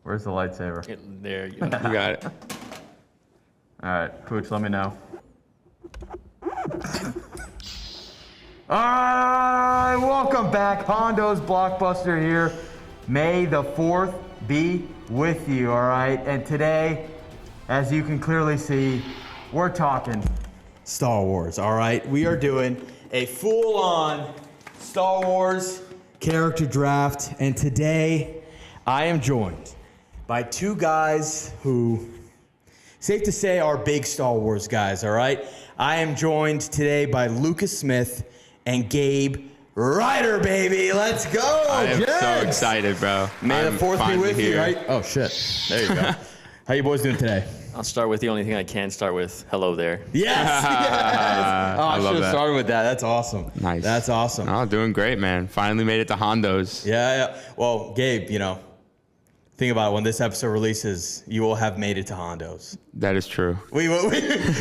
Where's the lightsaber? There you go. You got it. All right, Pooch, let me know. All right, welcome back. Hondo's Blockbuster here. May the 4th be with you, all right? And today, as you can clearly see, we're talking Star Wars, all right? We are doing a full-on Star Wars character draft, and today I am joined by two guys who, safe to say, are big Star Wars guys, all right? I am joined today by Lucas Smith and Gabe Ryder, baby. Let's go. I am Yes. so excited, bro. May the I'm 4th be finally with you, here. right? Oh, shit. There you go. How you boys doing today? I'll start with the only thing I can start with. Hello there. Yes. yes. Oh, I love should have that. started with that. That's awesome. Nice. That's awesome. Oh, doing great, man. Finally made it to Hondo's. Yeah. Well, Gabe, think about it. When this episode releases, you will have made it to Hondo's. That is true. We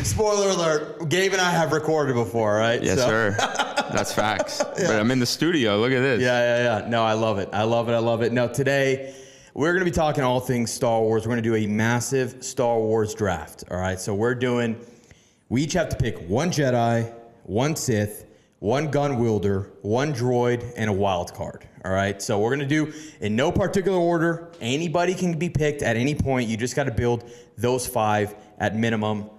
spoiler alert. Gabe and I have recorded before, right? Yes, sir. That's facts. But I'm in the studio. Look at this. Yeah. No, I love it. I love it. No, today we're going to be talking all things Star Wars. We're going to do a massive Star Wars draft. All right. So we each have to pick one Jedi, one Sith, one gun wielder, one droid, and a wild card. All right. So we're going to do in no particular order. Anybody can be picked at any point. You just got to build those 5 at minimum.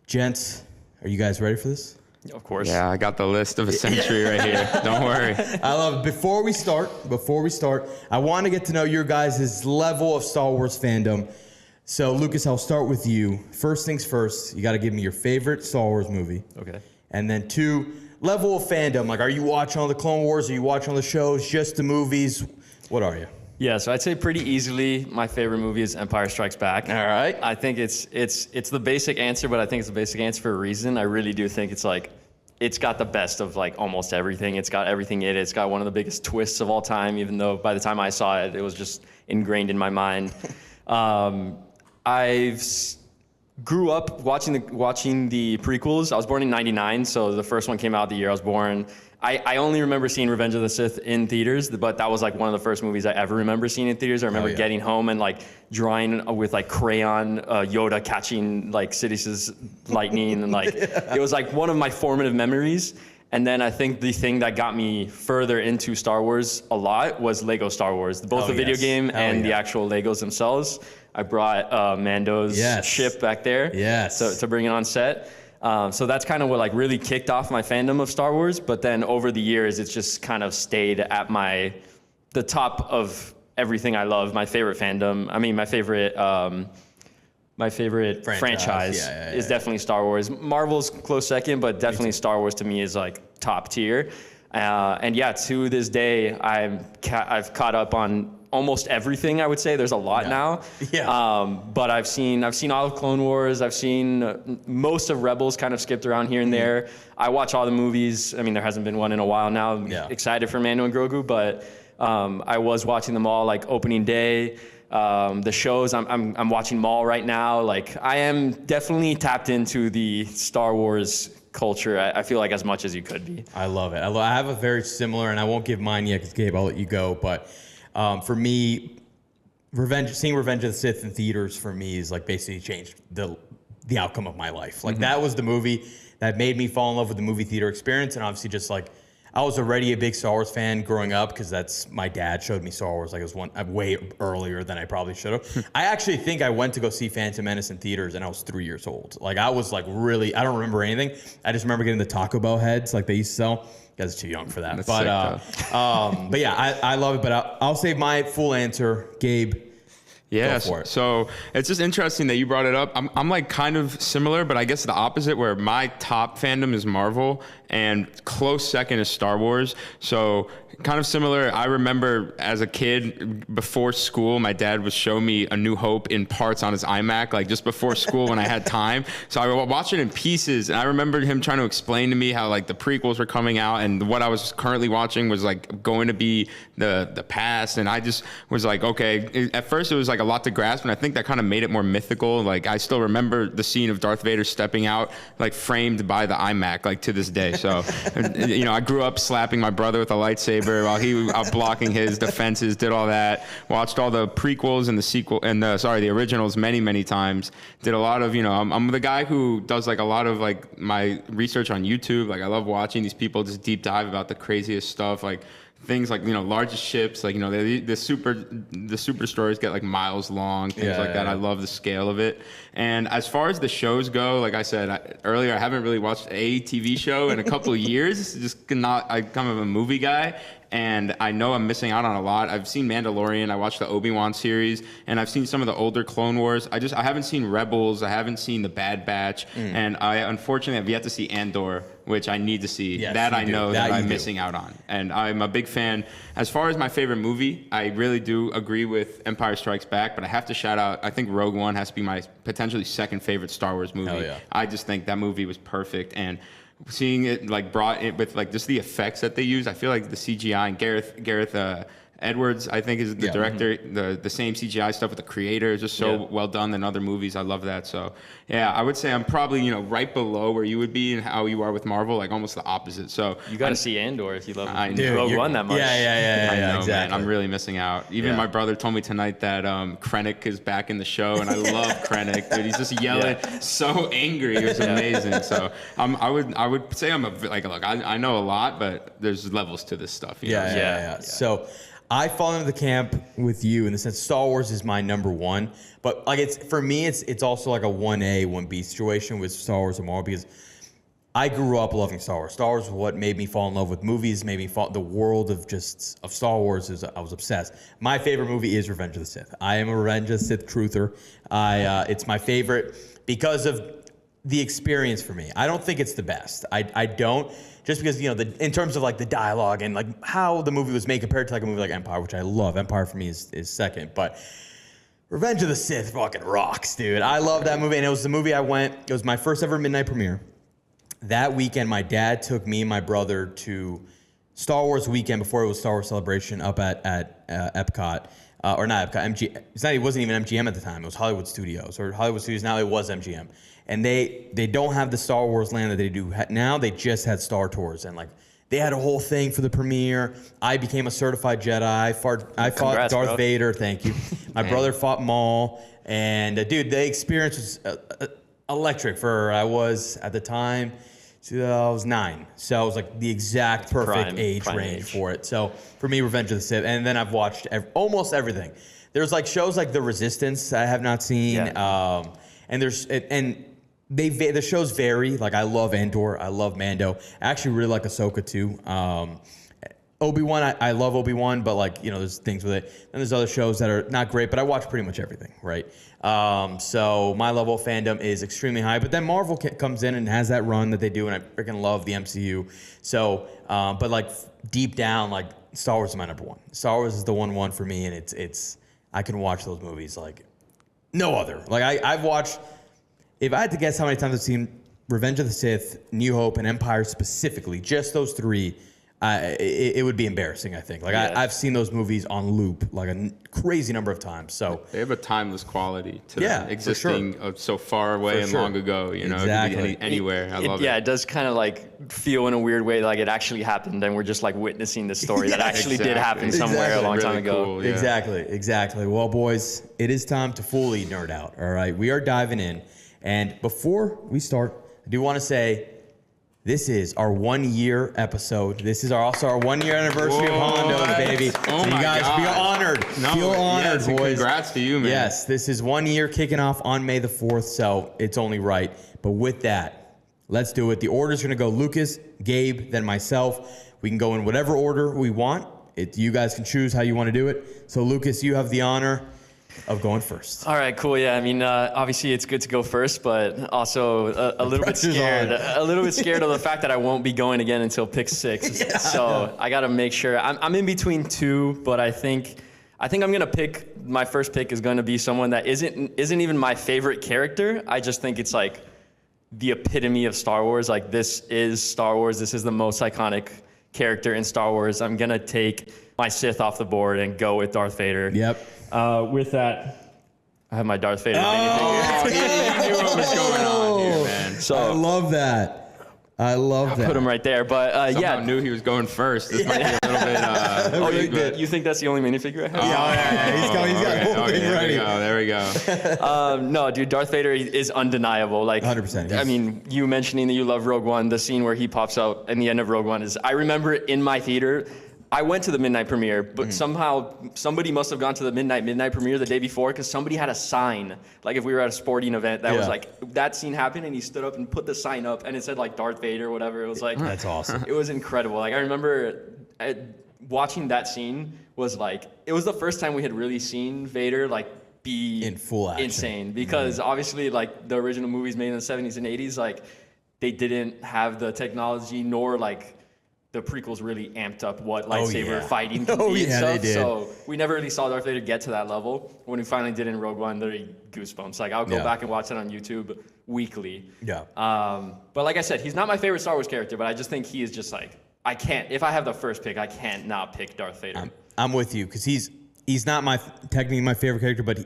Gents, are you guys ready for this? Of course. Yeah, I got the list of a century right here. Don't worry. I love it. Before we start, I want to get to know your guys' level of Star Wars fandom. So, Lucas, I'll start with you. First things first, you got to give me your favorite Star Wars movie. Okay. And then 2, level of fandom. Like, are you watching all the Clone Wars? Are you watching all the shows? Just the movies? What are you? Yeah, so I'd say pretty easily my favorite movie is Empire Strikes Back. All right. I think it's the basic answer, but I think it's the basic answer for a reason. I really do think it's got the best of like almost everything. It's got everything in it. It's got one of the biggest twists of all time, even though by the time I saw it, it was just ingrained in my mind. Grew up watching the prequels. I was born in '99, so the first one came out the year I was born. I only remember seeing Revenge of the Sith in theaters, but that was like one of the first movies I ever remember seeing in theaters. I remember getting home and like drawing with like crayon Yoda catching like Sidious's lightning, and like it was like one of my formative memories. And then I think the thing that got me further into Star Wars a lot was Lego Star Wars, both the video game and the actual Legos themselves. I brought Mando's ship back there to bring it on set. So that's kind of what like really kicked off my fandom of Star Wars. But then over the years, it's just kind of stayed at the top of everything I love. My favorite fandom. I mean, my favorite franchise is definitely Star Wars. Marvel's close second, but definitely Star Wars to me is like top tier. And yeah, to this day, I've caught up on almost everything. I would say there's a lot now. But I've seen all of Clone Wars. I've seen most of Rebels, kind of skipped around here and there. I watch all the movies. I mean, there hasn't been one in a while now. I'm excited for Mando and Grogu, but I was watching them all like opening day. The shows, I'm watching Maul right now. Like I am definitely tapped into the Star Wars culture. I feel like as much as you could be. I love it. I have a very similar, and I won't give mine yet because Gabe, I'll let you go. But for me, seeing Revenge of the Sith in theaters for me is like basically changed the outcome of my life. Like that was the movie that made me fall in love with the movie theater experience, and obviously just like I was already a big Star Wars fan growing up because that's my dad showed me Star Wars like it was way earlier than I probably should have. I actually think I went to go see Phantom Menace in theaters and I was 3 years old. Like I was like really, I don't remember anything. I just remember getting the Taco Bell heads like they used to sell. You guys are too young for that. That's but yeah, I love it. But I'll save my full answer, Gabe. Yeah, so it's just interesting that you brought it up. I'm like kind of similar, but I guess the opposite, where my top fandom is Marvel and close second is Star Wars. So kind of similar. I remember as a kid before school, my dad would show me A New Hope in parts on his iMac, like just before school when I had time. So I would watch it in pieces, and I remember him trying to explain to me how like the prequels were coming out, and what I was currently watching was like going to be the past. And I just was like, okay. At first it was like a a lot to grasp, and I think that kind of made it more mythical. Like I still remember the scene of Darth Vader stepping out, like framed by the iMac, like to this day. So, I grew up slapping my brother with a lightsaber while he was out blocking his defenses, did all that, watched all the prequels and the originals many times. Did a lot of, I'm the guy who does like a lot of like my research on YouTube. Like I love watching these people just deep dive about the craziest stuff, like things like largest ships, like the super stories get like miles long, things like that. I love the scale of it. And as far as the shows go, like I said earlier, I haven't really watched a TV show in a couple of years. I'm kind of a movie guy, and I know I'm missing out on a lot. I've seen Mandalorian, I watched the Obi Wan series, and I've seen some of the older Clone Wars. I haven't seen Rebels, I haven't seen The Bad Batch, and I unfortunately have yet to see Andor, which I need to see. Yes, that I know that I'm do. missing out on. And I'm a big fan. As far as my favorite movie, I really do agree with Empire Strikes Back, but I have to shout out, I think Rogue One has to be my potentially second favorite Star Wars movie. Hell yeah. I just think that movie was perfect. And seeing it like brought it with like just the effects that they use, I feel like the CGI and Gareth Edwards, I think, is the director. The same CGI stuff with the creator is just so well done than other movies. I love that. So yeah, I would say I'm probably right below where you would be and how you are with Marvel, like almost the opposite. So You got to see Andor if you love Dude, Rogue One that much. I know, exactly. man. I'm really missing out. Even my brother told me tonight that Krennic is back in the show, and I love Krennic, dude. He's just yelling, so angry. It was amazing. So I would say I'm I know a lot, but there's levels to this stuff. You know? Yeah. So I fall into the camp with you in the sense Star Wars is my number one, but like for me it's also like a 1A 1B situation with Star Wars and Marvel, because I grew up loving Star Wars. Star Wars is what made me fall in love with movies, made me fall the world of Star Wars. I was obsessed. My favorite movie is Revenge of the Sith. I am a Revenge of the Sith truther. It's my favorite because of the experience for me. I don't think it's the best. I don't. Just because, in terms of like the dialogue and like how the movie was made compared to like a movie like Empire, which I love. Empire for me is second, but Revenge of the Sith fucking rocks, dude. I love that movie, and it was the movie it was my first ever midnight premiere. That weekend, my dad took me and my brother to Star Wars weekend before it was Star Wars Celebration up at Epcot. Or not Epcot, it wasn't even MGM at the time. It was Hollywood Studios. Now it was MGM. And they don't have the Star Wars land that they do now. They just had Star Tours, and like they had a whole thing for the premiere. I became a certified Jedi. I fought Darth Vader. Thank you. My brother fought Maul, and dude, the experience was electric. I was at the time, I was 9, so I was like the exact perfect age range for it. So for me, Revenge of the Sith, and then I've watched almost everything. There's like shows like The Resistance I have not seen, and the shows vary. Like I love Andor, I love Mando. I actually really like Ahsoka too. Obi-Wan, I love Obi-Wan, but like, there's things with it. And there's other shows that are not great, but I watch pretty much everything, right? So my level of fandom is extremely high, but then Marvel comes in and has that run that they do, and I freaking love the MCU. So, but like deep down, like Star Wars is my number one. Star Wars is the one for me, and it's I can watch those movies like no other. Like I've watched, if I had to guess how many times I've seen Revenge of the Sith, New Hope, and Empire specifically, just those three, it would be embarrassing, I think. Like I've seen those movies on loop like a crazy number of times. So they have a timeless quality to them, existing so far away and long ago. Exactly. It could be anywhere. I love it. Yeah, it does kind of like feel in a weird way like it actually happened, and we're just like witnessing the story that actually did happen somewhere a long time ago. Cool, yeah. Exactly. Well, boys, it is time to fully nerd out. All right, we are diving in, and before we start, I do want to say, this is our 1-year episode. This is also our 1-year anniversary of Hondo's, baby. Oh so you guys God. Feel honored. Feel honored, boys. Congrats to you, man. Yes, this is 1 year kicking off on May the 4th, so it's only right. But with that, let's do it. The order's going to go Lucas, Gabe, then myself. We can go in whatever order we want. You guys can choose how you want to do it. So, Lucas, you have the honor of going first. All right, cool. Yeah, I mean, obviously it's good to go first, but also a little bit scared. A little bit scared of the fact that I won't be going again until pick 6. So I got to make sure. I'm in between 2, but I think I'm gonna pick. My first pick is going to be someone that isn't even my favorite character. I just think it's like the epitome of Star Wars. Like, this is Star Wars. This is the most iconic character in Star Wars. I'm gonna take my Sith off the board and go with Darth Vader. Yep. With that, I have my Darth Vader Oh, minifigure. you knew what was going on here, man. So I love that. I love that. put him right there. But Somehow knew he was going first. This might be a little bit. Oh, but- you think that's the only minifigure I have? Yeah, he's coming. He's got the whole thing ready. There we go. No, dude, Darth Vader is undeniable. Like, 100%. I mean, you mentioning that you love Rogue One, the scene where he pops out in the end of Rogue One is. I remember in my theater. I went to the midnight premiere, but somehow somebody must have gone to the midnight premiere the day before because somebody had a sign. Like if we were at a sporting event, that was like that scene happened, and he stood up and put the sign up, and it said like Darth Vader or whatever. It was like That's awesome. It was incredible. Like I remember watching that scene was like it was the first time we had really seen Vader like be In full action. insane because obviously like the original movies made in the 70s and 80s like they didn't have the technology nor like the prequels really amped up what lightsaber fighting can be and stuff. They did. So we never really saw Darth Vader get to that level. When we finally did in Rogue One, literally goosebumps. Like I'll go back and watch it on YouTube weekly. Yeah. But like I said, he's not my favorite Star Wars character, but I just think he is just like I can't. If I have the first pick, I can't not pick Darth Vader. I'm with you because he's not technically my favorite character, but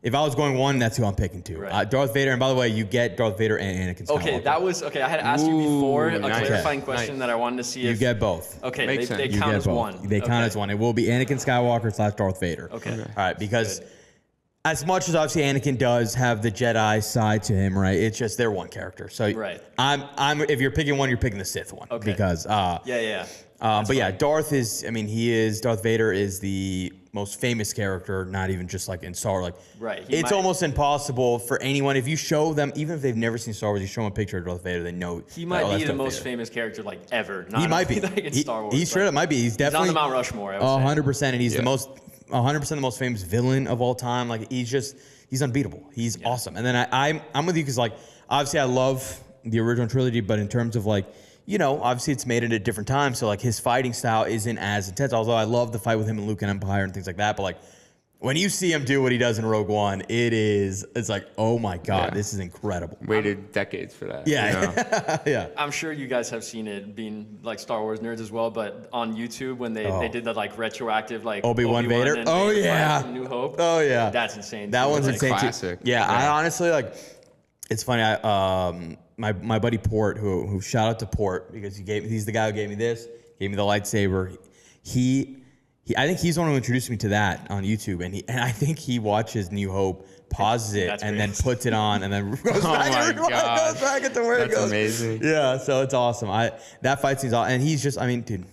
if I was going one, that's who I'm picking too. Right. Darth Vader, and by the way, you get Darth Vader and Anakin Skywalker. Okay, that was okay. I had asked you before a nice. clarifying Okay, question nice. that I wanted to see You if get both. Okay, Makes they sense. You count get as both. one. They count Okay. as one. It will be Anakin Skywalker / Darth Vader. Okay. All right, because as much as obviously Anakin does have the Jedi side to him, right? It's just they're one character. So Right. I'm if you're picking one, you're picking the Sith one. Okay. Because Yeah. but yeah, Darth Vader is the most famous character, not even just like in Star Wars. Like, Right, he It's might- almost impossible for anyone, if you show them, even if they've never seen Star Wars, you show them a picture of Darth Vader, they know. He might that's be the Darth most Vader. famous character like ever. He might be. Like in Star Wars. He straight up might be. He's He's on definitely the Mount Rushmore. I would say. 100%, and he's the most 100% the most famous villain of all time. Like he's unbeatable. He's awesome. And then I'm with you because like obviously I love the original trilogy, but in terms of like obviously it's made at a different time, so like his fighting style isn't as intense. Although I love the fight with him and Luke in Empire and things like that, but like when you see him do what he does in Rogue One, it's like, oh my God, this is incredible. Waited decades for that. Yeah, yeah. I'm sure you guys have seen it, being like Star Wars nerds as well. But on YouTube, when they did the like retroactive like Obi Wan Vader. and Oh Vader fight yeah. from New Hope. Oh yeah. That's insane. That too. one's Like, insane too. classic. Yeah, I honestly like. It's funny. My buddy Port, who shout out to Port because he's the guy who gave me this, gave me the lightsaber. I think he's the one who introduced me to that on YouTube, and I think he watches New Hope, pauses it, That's and great. then puts it on, and then goes back. my Goes back into where it That's goes. amazing. Yeah, so it's awesome. That fight scene's awesome, and he's just, I mean, dude,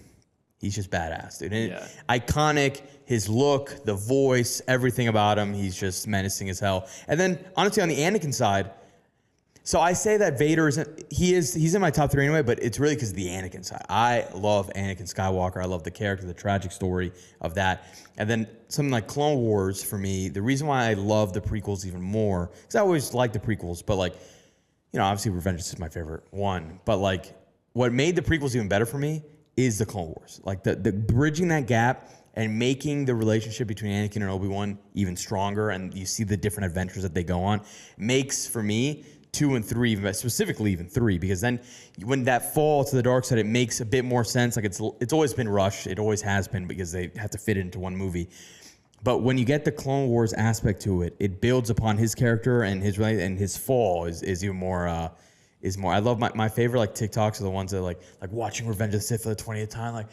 he's just badass, dude. And iconic, his look, the voice, everything about him. He's just menacing as hell. And then honestly, on the Anakin side. So I say that Vader he's in my top 3 anyway, but it's really because of the Anakin side. I love Anakin Skywalker. I love the character, the tragic story of that. And then something like Clone Wars for me, the reason why I love the prequels even more, because I always liked the prequels, but like, obviously Revenge of the Sith is my favorite one, but like what made the prequels even better for me is the Clone Wars. Like the bridging that gap and making the relationship between Anakin and Obi-Wan even stronger, and you see the different adventures that they go on, makes for me 2 and 3, specifically even 3, because then when that fall to the dark side, it makes a bit more sense. Like it's always been rushed. It always has been because they have to fit it into one movie. But when you get the Clone Wars aspect to it, it builds upon his character and his fall is even more. I love my favorite like TikToks are the ones that are like watching Revenge of the Sith for the 20th time. Like,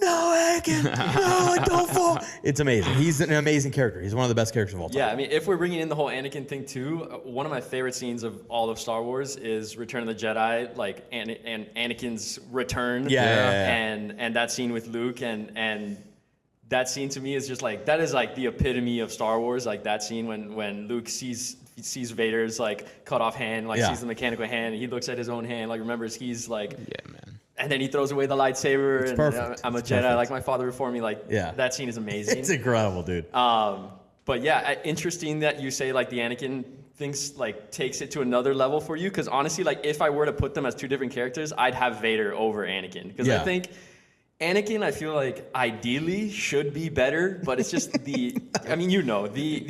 no, Anakin, no, don't fall. It's amazing. He's an amazing character. He's one of the best characters of all time. Yeah, I mean, if we're bringing in the whole Anakin thing too, one of my favorite scenes of all of Star Wars is Return of the Jedi, like and Anakin's return. Yeah. And that scene with Luke and that scene to me is just like that is like the epitome of Star Wars. Like that scene when Luke sees Vader's like cut off hand, sees the mechanical hand, and he looks at his own hand, like remembers he's like, Yeah, man. and then he throws away the lightsaber. It's and perfect. I'm a It's Jedi, perfect. like my father before me. Like that scene is amazing. It's incredible, dude. But yeah, interesting that you say like the Anakin things like takes it to another level for you. Because honestly, like if I were to put them as 2 different characters, I'd have Vader over Anakin. Because I think Anakin, I feel like ideally should be better, but it's just the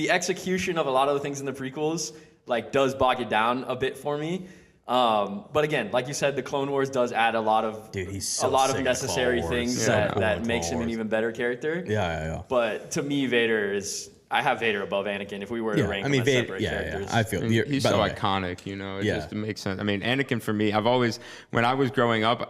execution of a lot of the things in the prequels like does bog it down a bit for me. But again, like you said, the Clone Wars does add a lot of He's so a lot sick of in necessary Clone Wars. things So cool in that Clone makes him an Wars. even better character. Yeah. But to me, Vader is I have Vader above Anakin if we were to rank them as Vader, separate characters. I feel He's so iconic, you know. It just makes sense. I mean, Anakin for me, when I was growing up,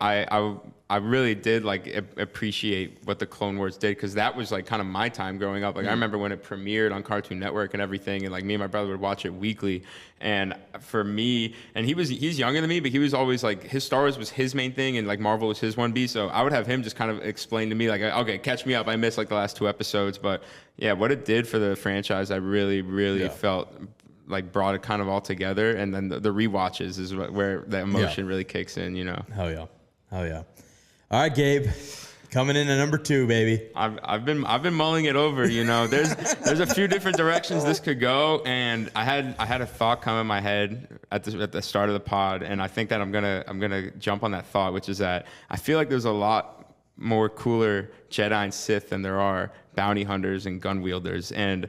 I really did like appreciate what the Clone Wars did, because that was like kind of my time growing up. Like I remember when it premiered on Cartoon Network and everything, and like me and my brother would watch it weekly. And for me, and he's younger than me, but he was always like, his Star Wars was his main thing, and like Marvel was his 1B. So I would have him just kind of explain to me like, okay, catch me up. I missed like the last 2 episodes, but yeah, what it did for the franchise, I really felt like brought it kind of all together. And then the rewatches is where the emotion really kicks in, you know. Hell yeah. All right, Gabe, coming in at number 2, baby. I've been mulling it over, you know. There's a few different directions this could go, and I had a thought come in my head at the start of the pod, and I think that I'm gonna jump on that thought, which is that I feel like there's a lot more cooler Jedi and Sith than there are bounty hunters and gun wielders, and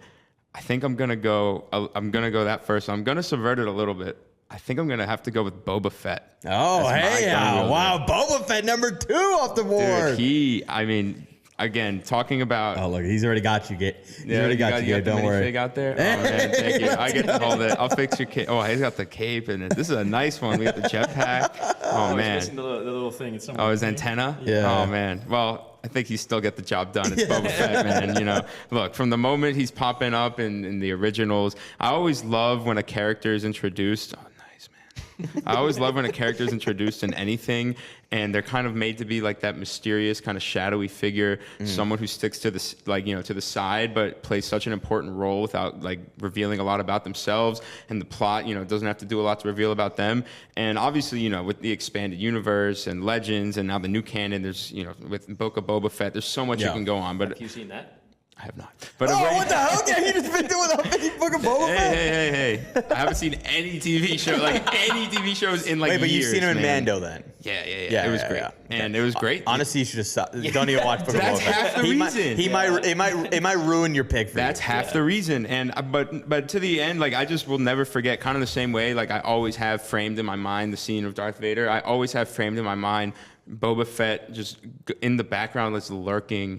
I think I'm gonna go that first. I'm gonna subvert it a little bit. I think I'm gonna have to go with Boba Fett. Oh, hey, wow, Boba Fett number 2 off the board. Dude, I mean, again, talking about. Oh, look, he's already got you, Gabe. He's already got you, Gabe. Don't worry. Fig out there. Oh man, thank you. I get to hold it. I'll fix your cape. Oh, he's got the cape in it. This is a nice one. We got the jetpack. Oh man. Missing the little thing. It's his antenna. Yeah. Oh man. Well, I think he still get the job done. It's Boba Fett, man. You know, look, from the moment he's popping up in the originals, I always love when a character is introduced. Oh, nice, man. I always love when a character is introduced in anything, and they're kind of made to be like that mysterious kind of shadowy figure, someone who sticks to the side, but plays such an important role without like revealing a lot about themselves. And the plot, doesn't have to do a lot to reveal about them. And obviously, with the expanded universe and Legends, and now the new canon, there's with Book of Boba Fett, there's so much you can go on. But have you seen that? I have not. But what the hell? Yeah, you just been doing the whole Book of Boba Fett? Hey. I haven't seen any TV show, any TV shows in like years. Wait, but you've seen him in man. Mando then? Yeah. It was great. And it was great. Honestly, you should just stop. Don't even watch Book of Boba Fett. That's half the reason. It might ruin your pick for That's you. half the reason. And but to the end, like I just will never forget, kind of the same way, like I always have framed in my mind the scene of Darth Vader. I always have framed in my mind Boba Fett just in the background, just lurking.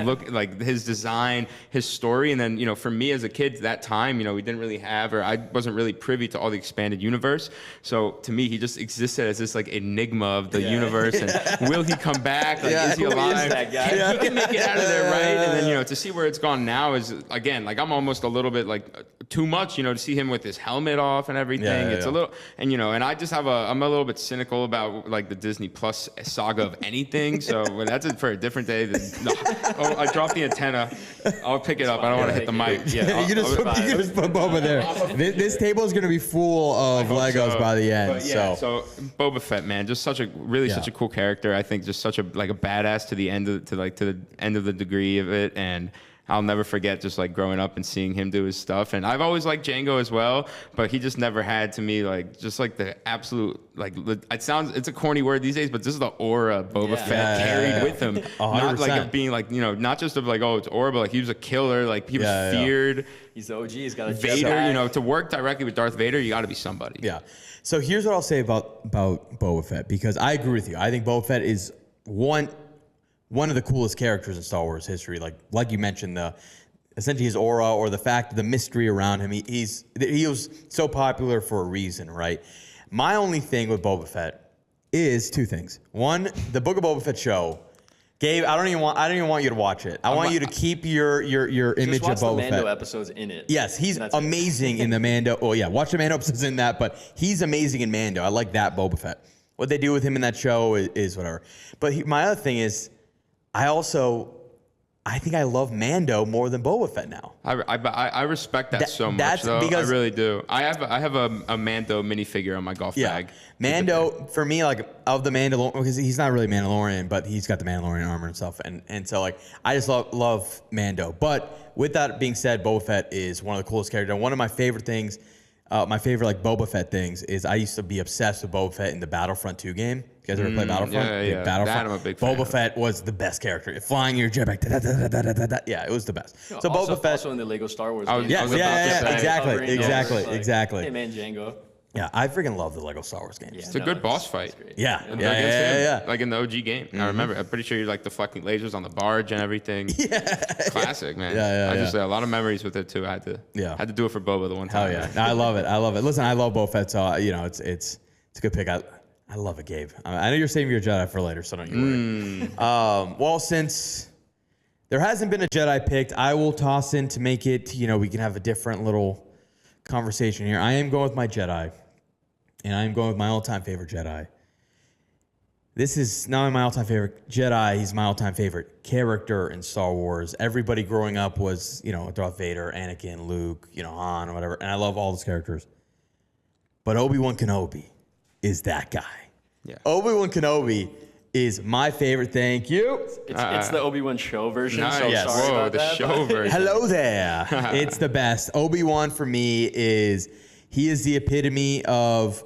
Look like his design, his story, and then for me as a kid, that time, we didn't really have, or I wasn't really privy to all the expanded universe. So to me, he just existed as this like enigma of the universe. And will he come back? Like, is he alive? Who is that guy? He can make it out of there, right? And then to see where it's gone now is again like I'm almost a little bit like too much. To see him with his helmet off and everything. It's a little, and and I just I'm a little bit cynical about like the Disney Plus saga of anything, so that's it for a different day. I dropped the antenna. I'll pick it up. I don't want to hit the mic. Yeah, you just put Boba there. This table is going to be full of Legos by the end. So Boba Fett, man, just such a cool character. I think just such a badass to the end of the degree of it, and I'll never forget just like growing up and seeing him do his stuff. And I've always liked Django as well, but he just never had to me like just like the absolute like it's a corny word these days, but this is the aura Boba Fett carried with him. 100%. Not like of being like not just of like it's aura, but like he was a killer. Like he was feared. He's the OG. He's got a Vader. To work directly with Darth Vader, you got to be somebody. Yeah. So here's what I'll say about Boba Fett, because I agree with you. I think Boba Fett is one of the coolest characters in Star Wars history. Like you mentioned, essentially his aura, or the fact, the mystery around him. He was so popular for a reason, right? My only thing with Boba Fett is 2 things. One, the Book of Boba Fett show. Gabe, I don't even want you to watch it. I want you to keep your image of Boba Fett. Just watch the Mando episodes in it. Yes, he's amazing in the Mando. Oh yeah, watch the Mando episodes in that, but he's amazing in Mando. I like that Boba Fett. What they do with him in that show is whatever. But my other thing is, I think I love Mando more than Boba Fett now. I respect that so much, though. I really do. I have a Mando minifigure on my golf bag. Mando, for me, like, of the Mandalorian, because he's not really Mandalorian, but he's got the Mandalorian armor and stuff. And so, like, I just love Mando. But with that being said, Boba Fett is one of the coolest characters. And one of my favorite things, my favorite, like, Boba Fett things is I used to be obsessed with Boba Fett in the Battlefront 2 game. You guys ever play Battlefront? Yeah. Battlefront. That I'm a big fan Boba Fett was the best character. Flying your jetpack. Yeah, it was the best. So Boba Fett. Also in the Lego Star Wars games. games. Exactly. Hey man, Django. Yeah, I freaking love the Lego Star Wars games. It's a good boss fight. Yeah, And yeah, against him, yeah. Like in the OG game. I remember. I'm pretty sure you're like deflecting lasers on the barge and everything. Classic, man. Yeah, I just a lot of memories with it too. I had to do it for Boba the one time. Hell yeah. No, I love it. I love it. Listen, I love Boba Fett, so it's a good pick. I love it, Gabe. I know you're saving your Jedi for later, so don't you worry. Well, since there hasn't been a Jedi picked, I will toss in to make it, we can have a different little conversation here. I am going with my Jedi, and I am going with my all-time favorite Jedi. This is not only my all-time favorite Jedi, he's my all-time favorite character in Star Wars. Everybody growing up was, Darth Vader, Anakin, Luke, Han, or whatever, and I love all those characters. But Obi Wan Kenobi is that guy. Yeah. Obi Wan Kenobi is my favorite. Thank you. It's the Obi Wan show version. Nice. So Yes. sorry Whoa, about the that, show version. Hello there. It's the best. Obi-Wan for me is the epitome of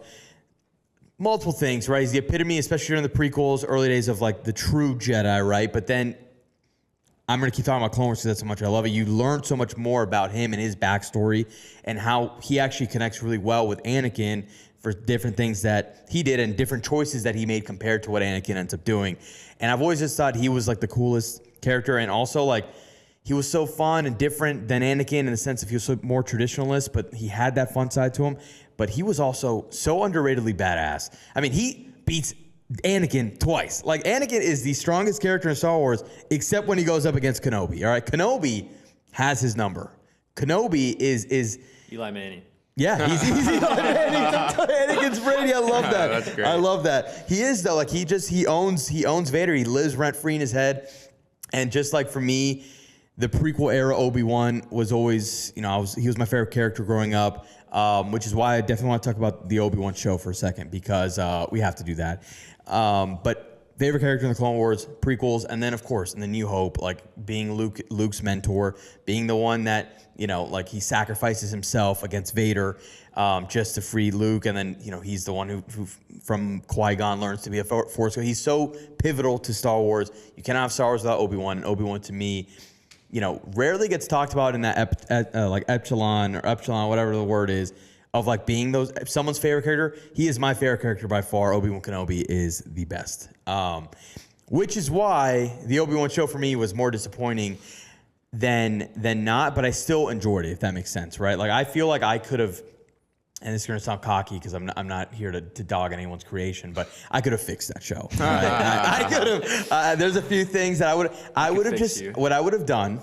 multiple things, right? He's the epitome, especially during the prequels, early days of like the true Jedi, right? But then I'm going to keep talking about Clone Wars because that's so much I love it. You learn so much more about him and his backstory and how he actually connects really well with Anakin for different things that he did and different choices that he made compared to what Anakin ends up doing. And I've always just thought he was like the coolest character, and also like he was so fun and different than Anakin in the sense of he was so more traditionalist, but he had that fun side to him. But he was also so underratedly badass. I mean, he beats Anakin twice. Like, Anakin is the strongest character in Star Wars, except when he goes up against Kenobi. All right, Kenobi has his number. Kenobi is Eli Manning. yeah, he's Anakin's Brady. I love that. That's great. I love that. He is though. Like he owns Vader. He lives rent free in his head. And just like for me, the prequel era Obi-Wan was always, he was my favorite character growing up. Which is why I definitely want to talk about the Obi-Wan show for a second, because we have to do that. But favorite character in the Clone Wars, prequels, and then of course in the New Hope, like being Luke's mentor, being the one that, like he sacrifices himself against Vader just to free Luke, and then he's the one who from Qui-Gon learns to be a Force. He's so pivotal to Star Wars. You cannot have Star Wars without Obi-Wan. And Obi-Wan to me, rarely gets talked about in that like epsilon, whatever the word is, of like being someone's favorite character. He is my favorite character by far. Obi-Wan Kenobi is the best. Which is why the Obi-Wan show for me was more disappointing than not, but I still enjoyed it, if that makes sense, right? Like I feel like I could have, and this is gonna sound cocky because I'm not here to dog anyone's creation, but I could have fixed that show. Right? I could have. There's a few things that I would have just you. what I would have done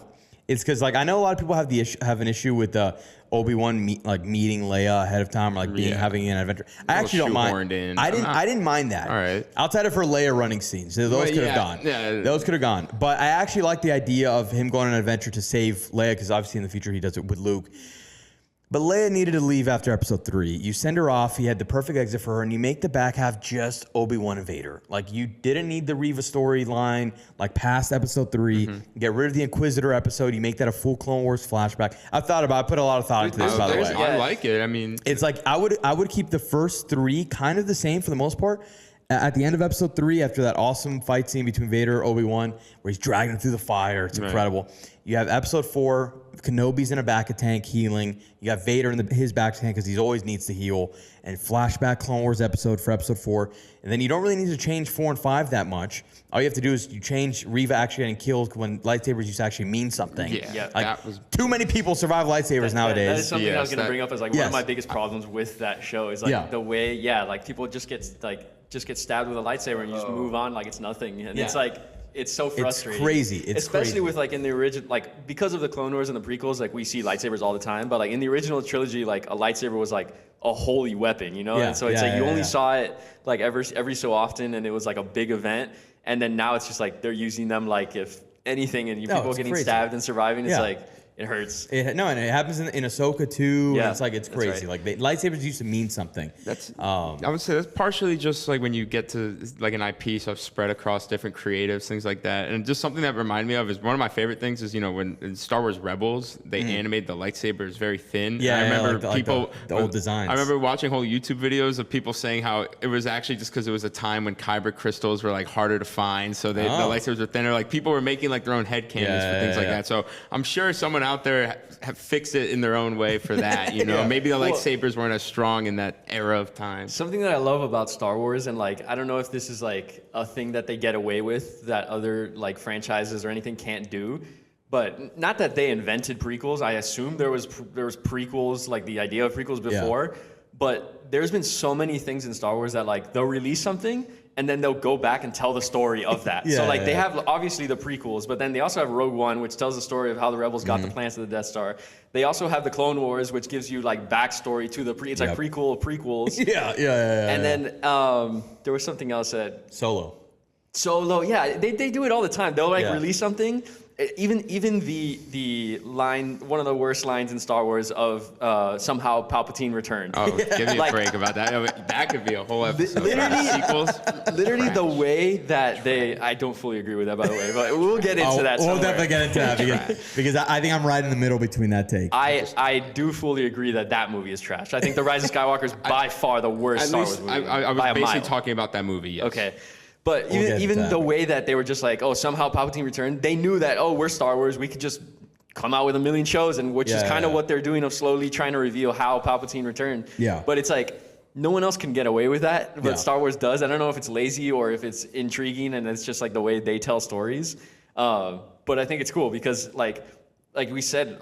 is because like I know a lot of people have an issue with the Obi-Wan meeting Leia ahead of time, or like having an adventure. I actually don't mind. I didn't mind that. All right. Outside of her Leia running scenes, those could have gone. Yeah. Those could have gone. But I actually like the idea of him going on an adventure to save Leia, because obviously in the future he does it with Luke. But Leia needed to leave after episode 3. You send her off. He had the perfect exit for her, and you make the back half just Obi-Wan and Vader. Like, you didn't need the Reva storyline, like, past episode 3. Get rid of the Inquisitor episode. You make that a full Clone Wars flashback. I put a lot of thought into this, by the way. I like it. I mean, It's like, I would keep the first 3 kind of the same for the most part. At the end of episode 3, after that awesome fight scene between Vader and Obi-Wan, where he's dragging him through the fire, it's incredible. You have episode 4, Kenobi's in a back of tank healing. You got Vader in his back tank because he always needs to heal. And flashback Clone Wars episode for episode 4. And then you don't really need to change 4 and 5 that much. All you have to do is you change Reva actually getting killed when lightsabers used to actually mean something. Yeah. Like, that was too many people survive lightsabers nowadays. That is something I was Yes, going to bring up as like one yes. of my biggest problems with that show is like the way, like people just get stabbed with a lightsaber and you just move on like it's nothing. And it's like, it's so frustrating. It's crazy. Especially with like in the original, like because of the Clone Wars and the prequels, like we see lightsabers all the time. But like in the original trilogy, like a lightsaber was like a holy weapon, And so it's like you only saw it like every so often, and it was like a big event. And then now it's just like they're using them like if anything, and people it's getting crazy. stabbed and surviving. It's like it hurts. And it happens in Ahsoka too. Yeah, and it's like it's that's crazy. right. Like lightsabers used to mean something. I would say that's partially just like when you get to like an IP so spread across different creatives, things like that. And just something that reminded me of is one of my favorite things is, when in Star Wars Rebels, they animate the lightsabers very thin. Yeah, and I remember like people, the old designs. I remember watching whole YouTube videos of people saying how it was actually just because it was a time when kyber crystals were like harder to find. So the lightsabers were thinner. Like people were making like their own head canons for things like that. So I'm sure someone out there have fixed it in their own way for that. You know, maybe the lightsabers weren't as strong in that era of time. Something that I love about Star Wars, and like, I don't know if this is like a thing that they get away with that other like franchises or anything can't do, but not that they invented prequels. I assume there was prequels, like the idea of prequels before, but there's been so many things in Star Wars that like they'll release something and then they'll go back and tell the story of that. So like they have obviously the prequels, but then they also have Rogue One, which tells the story of how the rebels got the plans to the Death Star. They also have the Clone Wars, which gives you like backstory to the it's like prequel of prequels. And then there was something else that Solo, yeah, they do it all the time. They'll like release something. Even the line, one of the worst lines in Star Wars of somehow Palpatine returned. Oh, give me a break about that. That could be a whole episode. Literally the way that I don't fully agree with that, by the way, but we'll get into that somewhere. We'll definitely get into that because I think I'm right in the middle between that take. I do fully agree that movie is trash. I think The Rise of Skywalker is by far the worst Star Wars movie. I was basically talking about that movie, yes. Okay. But even the way that they were just like, oh, somehow Palpatine returned, they knew that, oh, we're Star Wars, we could just come out with a million shows, and which is kind of what they're doing of slowly trying to reveal how Palpatine returned. Yeah. But it's like, no one else can get away with that, but Star Wars does. I don't know if it's lazy or if it's intriguing and it's just like the way they tell stories. But I think it's cool because like we said,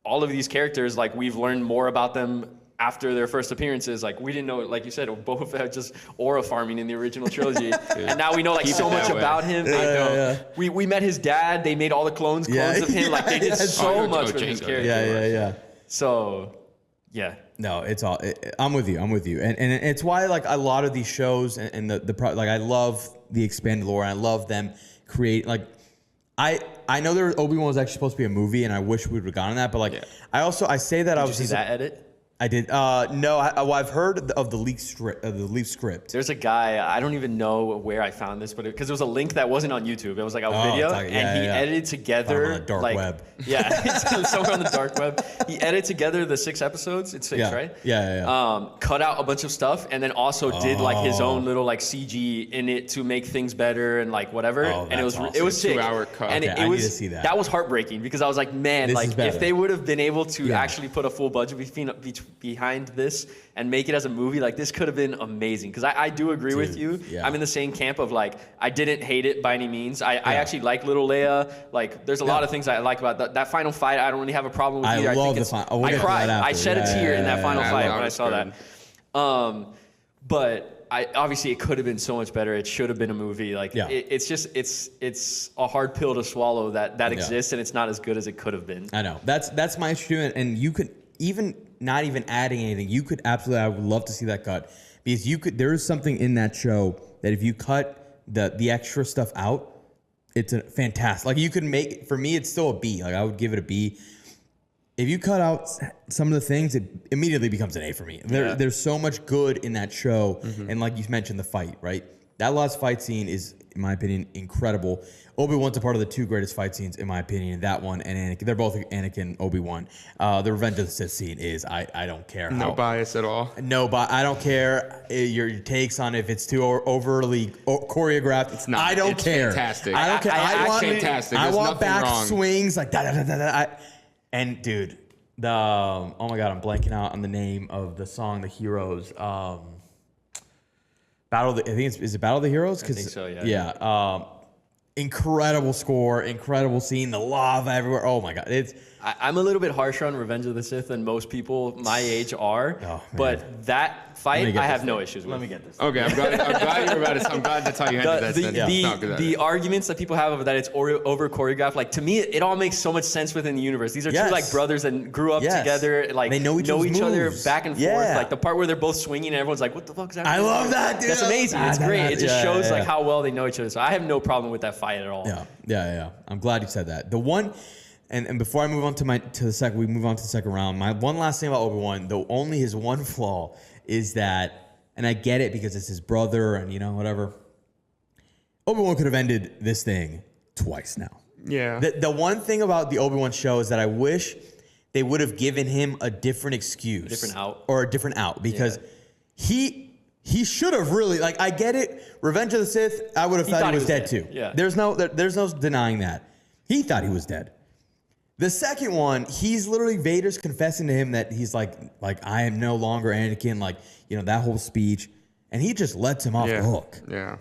all of these characters, like we've learned more about them after their first appearances. Like we didn't know, like you said, Boba Fett just aura farming in the original trilogy, and now we know like so much about him. I know. We met his dad. They made all the clones of him. Like they did so much with his character. So, yeah. No, it's all. I'm with you, and it's why like a lot of these shows and like I love the expanded lore. And I love them create like. I know Obi-Wan was actually supposed to be a movie, and I wish we would have gotten that. But like, I say that Did I you was see that edit? I did. No, I've heard of the leaked script. There's a guy, I don't even know where I found this, but because there was a link that wasn't on YouTube. It was like a video, and he edited together. On the dark web. Yeah, it's somewhere on the dark web. He edited together the 6 episodes. It's 6, right? Yeah. Cut out a bunch of stuff, and then also did like his own little like CG in it to make things better and like whatever. And it was awesome. It was sick. 2-hour cut. And I need to see that. That was heartbreaking because I was like, man, like if they would have been able to actually put a full budget behind this and make it as a movie, like this could have been amazing. Because I do agree with you. Yeah. I'm in the same camp of like, I didn't hate it by any means. I actually like little Leia. Like there's a lot of things I like about that final fight. I don't really have a problem with either. I love the final. I cried. I shed a tear in that final fight when I saw that. But obviously it could have been so much better. It should have been a movie. Like it's just it's a hard pill to swallow that exists, and it's not as good as it could have been. I know. That's my issue, and you could even not even adding anything. You could absolutely. I would love to see that cut because there is something in that show that if you cut the extra stuff out, it's a fantastic. Like you could make, for me, it's still a B. Like I would give it a B. If you cut out some of the things, it immediately becomes an A for me. There's so much good in that show, and like you mentioned, the fight, right? That last fight scene is, in my opinion, incredible. Obi-Wan's a part of the 2 greatest fight scenes, in my opinion. That one and Anakin. They're both Anakin, Obi-Wan. The Revenge of the Sith scene is, I don't care. No bias at all. No, but I don't care your takes on if it's too overly choreographed. It's not. I don't care. Fantastic. I don't care. I want back wrong. swings like da. And dude, oh my god, I'm blanking out on the name of the song, The Heroes. Is it Battle of the Heroes? I think so, yeah. Yeah. Incredible score, incredible scene, the lava everywhere. Oh my god, I'm a little bit harsher on Revenge of the Sith than most people my age are, but that fight I have no issues with. Let me get this. Okay, I'm glad you're about it. I'm glad that's how you ended that. The arguments that people have of that it's over choreographed, like to me, it all makes so much sense within the universe. These are two like brothers and grew up together, like they know each other back and forth. Like the part where they're both swinging and everyone's like, "What the fuck is that?" I love that, dude. That's amazing. It's great. It just shows like how well they know each other. So I have no problem with that fight at all. Yeah. I'm glad you said that. The one. And before I move on to the second round. My one last thing about Obi-Wan, only his one flaw is that, and I get it because it's his brother and whatever. Obi-Wan could have ended this thing twice now. Yeah. The one thing about the Obi-Wan show is that I wish they would have given him a different excuse, a different out because he should have really, like, I get it. Revenge of the Sith, I would have thought he was dead too. Yeah. There's no denying that. He thought he was dead. The second one, he's literally Vader's confessing to him that he's like I am no longer Anakin, like, you know, that whole speech, and he just lets him off the hook. Yeah.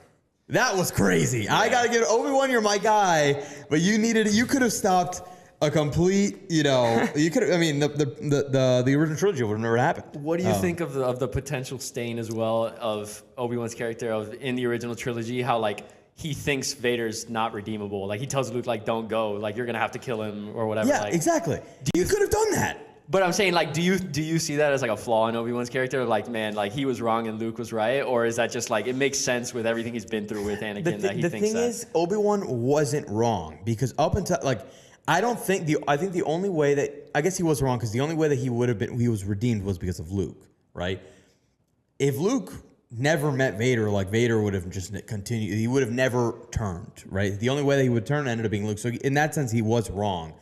That was crazy. Yeah. I gotta give Obi-Wan, you're my guy, but you could have stopped a complete, you know, you could have. I mean, the original trilogy would have never happened. What do you think of the potential stain as well of Obi-Wan's character in the original trilogy? How like he thinks Vader's not redeemable. Like he tells Luke, like, don't go. Like you're gonna have to kill him or whatever. Yeah, like, exactly. You could have done that. But I'm saying, like, do you see that as like a flaw in Obi-Wan's character? Like, man, like he was wrong and Luke was right, or is that just like it makes sense with everything he's been through with Anakin that he thinks that? The thing is, Obi-Wan wasn't wrong because up until like I think the only way that I guess he was wrong because the only way that he was redeemed was because of Luke, right? If Luke never met Vader, like Vader would have just continued. He would have never turned, right? The only way that he would turn ended up being Luke. So in that sense, he was wrong.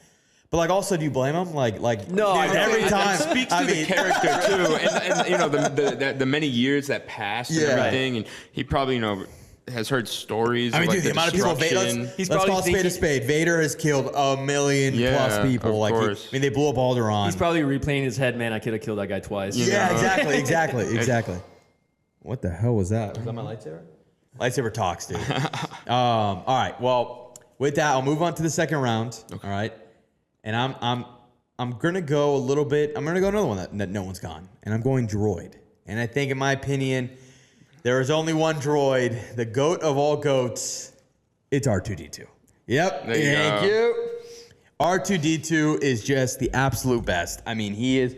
But like, also, do you blame him? Like no. Dude, every time it speaks to the character too, and you know the many years that passed and everything, and he probably, you know, has heard stories. I mean, of, like, dude, the amount of people Vader. Let's call a spade. Vader has killed 1 million plus people. Of like, course. I mean, they blew up Alderaan. He's probably replaying his head. Man, I could have killed that guy twice. Yeah, exactly. What the hell was that? Was that my lightsaber? Lightsaber talks, dude. All right. Well, with that, I'll move on to the second round. Okay. All right. And I'm gonna go a little bit. I'm gonna go another one that no one's gone, and I'm going droid. And I think, in my opinion, there is only one droid, the goat of all goats. It's R2D2. Yep. Thank you. R2D2 is just the absolute best. I mean, he is.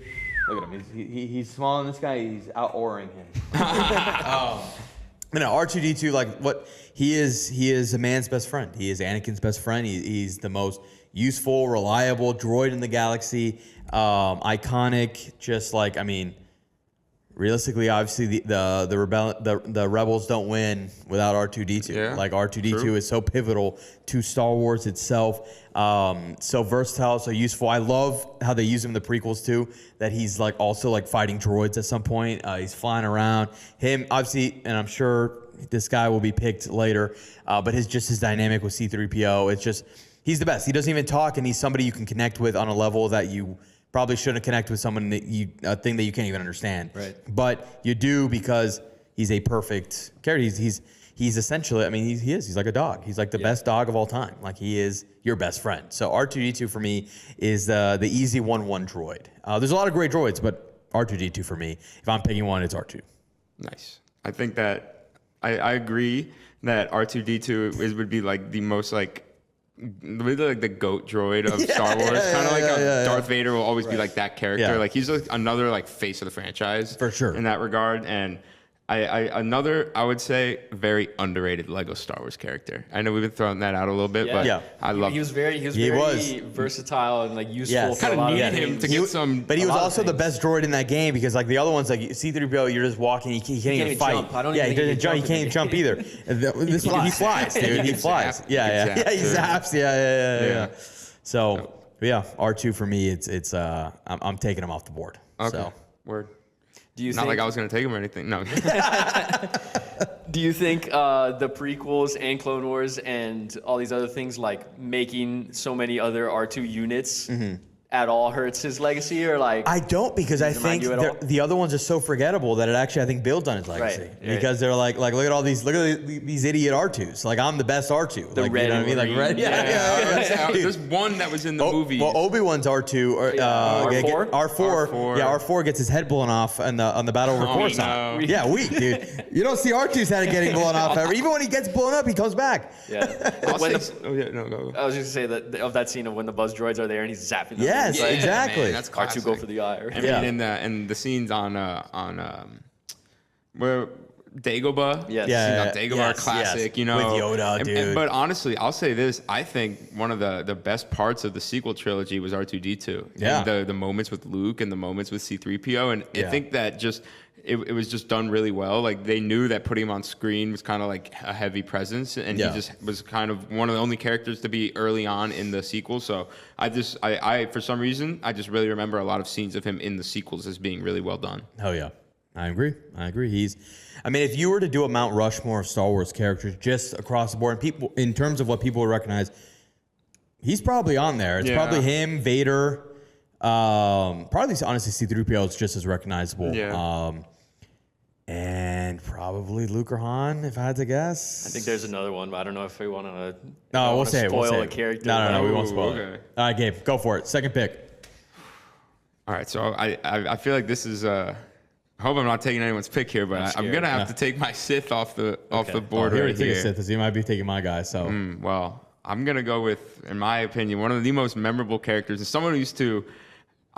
Look at him. He's small in this guy. He's out-oring him. No, R2D2, like what he is a man's best friend. He is Anakin's best friend. He's the most useful, reliable droid in the galaxy. Iconic. Just like, I mean, realistically, obviously the rebels don't win without R2D2. Yeah, like R2D2 is so pivotal to Star Wars itself. So versatile, so useful. I love how they use him in the prequels too. That he's like also like fighting droids at some point. He's flying around. Him obviously, and I'm sure this guy will be picked later. But his dynamic with C-3PO. It's just he's the best. He doesn't even talk, and he's somebody you can connect with on a level that you probably shouldn't connect with someone that a thing that you can't even understand. Right. But you do because he's a perfect character. He's essentially, I mean, he is. He's like a dog. He's like the best dog of all time. Like he is your best friend. So R2D2 for me is the easy 1-1 droid. There's a lot of great droids, but R2D2 for me. If I'm picking one, it's R2. Nice. I think that I agree that R2D2 would be like the most like really like the GOAT droid of Star Wars. Kind of like Darth Vader will always be like that character. Yeah. Like he's like another like face of the franchise For sure. in that regard. And another, I would say, very underrated Lego Star Wars character. I know we've been throwing that out a little bit, but I love he was very versatile and like useful. Yes. For a kind lot of of needed him things. to get some. But he was also the best droid in that game because like the other ones, like C-3PO, you're just walking, he can't even fight. Jump. I don't he even doesn't jump. He can't even jump either. This one, he flies, dude. He flies. He zaps. Yeah. So yeah, R2 for me, it's I'm taking him off the board. Okay. So. Word. Do you Not think, like I was going to take him or anything. No. Do you think the prequels and Clone Wars and all these other things, like making so many other R2 units, at all hurts his legacy, or like? I don't, because I think the other ones are so forgettable that it actually, I think, builds on his legacy. Right. Because they're like look at these idiot R2s. Like I'm the best R2. The like, red, you know what I mean? Like red. Yeah. Dude. There's one that was in the movie. Well, Obi-Wan's R2. R4? R4. Yeah, R4 gets his head blown off on the Battle over Coruscant. No. Yeah, weak, dude. You don't see R2's head getting blown off ever. Even when he gets blown up, he comes back. Yeah. Go. I was just gonna say that scene of when the buzz droids are there and he's zapping them. Yes, exactly. Man, that's classic. R2 go for the eye. I mean, in the scenes on where Dagobah, Yes. scenes on Dagobah are classic, you know. With Yoda, dude. But honestly, I'll say this: I think one of the best parts of the sequel trilogy was R2D2. Yeah. And the moments with Luke and the moments with C-3PO, and I think that just. It was just done really well. Like they knew that putting him on screen was kind of like a heavy presence, and he just was kind of one of the only characters to be early on in the sequel. So I for some reason I just really remember a lot of scenes of him in the sequels as being really well done. Oh yeah, I agree. I mean, if you were to do a Mount Rushmore of Star Wars characters just across the board, and people in terms of what people would recognize, He's probably on there. It's probably him, Vader. Probably honestly C-3PO is just as recognizable. Yeah. And probably Luke or Han, if I had to guess. I think there's another one, but I don't know if we want to. No, we'll say it. Spoil a character. No, we won't spoil okay. it. All right, Gabe, go for it. Second pick. All right, so I feel like this is. I hope I'm not taking anyone's pick here, but I'm gonna have to take my Sith off the board He right already took here. a Sith, so you might be taking my guy. So Well, I'm gonna go with, in my opinion, one of the most memorable characters, and someone who used to.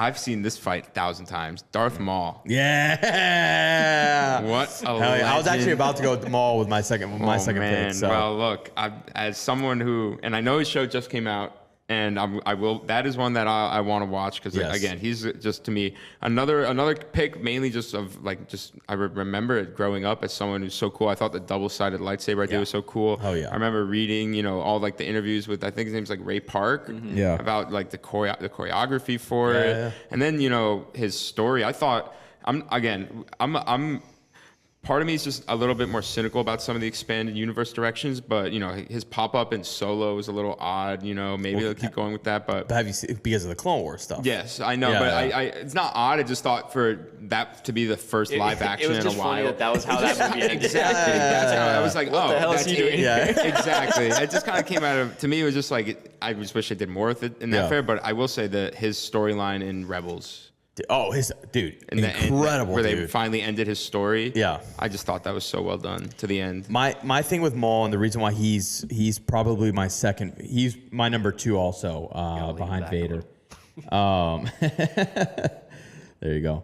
I've seen this fight 1,000 times. Darth Maul. yeah. What a I was actually legend. about to go with Maul with my second pick. So. Well, look, as someone who, and I know his show just came out, and I will. That is one that I want to watch because again, he's just to me another pick, mainly just of like I remember it growing up as someone who's so cool. I thought the double-sided lightsaber idea was so cool. Oh yeah. I remember reading all like the interviews with, I think his name's like Ray Park. Yeah. About like the choreography for it, and then his story. I thought I'm part of me is just a little bit more cynical about some of the expanded universe directions, but his pop-up in Solo was a little odd. Maybe they'll keep going with that, but Have you seen, because of the Clone Wars stuff? yes, I know, Yeah, but yeah. I it's not odd. I just thought for that to be the first live action It was in a just funny while. that was how that movie ended. Exactly. That's how I was like, What the hell is that's he doing? it. Yeah. Exactly. It just kind of came out of, to me, it was just like, I just wish I did more with it in that Yeah. fair, but I will say that his storyline in Rebels, Oh, in the end, incredible, where they dude. finally ended his story. Yeah. I just thought that was so well done to the end. My thing with Maul, and the reason why he's probably my second, he's my number 2 also behind back Vader. There you go.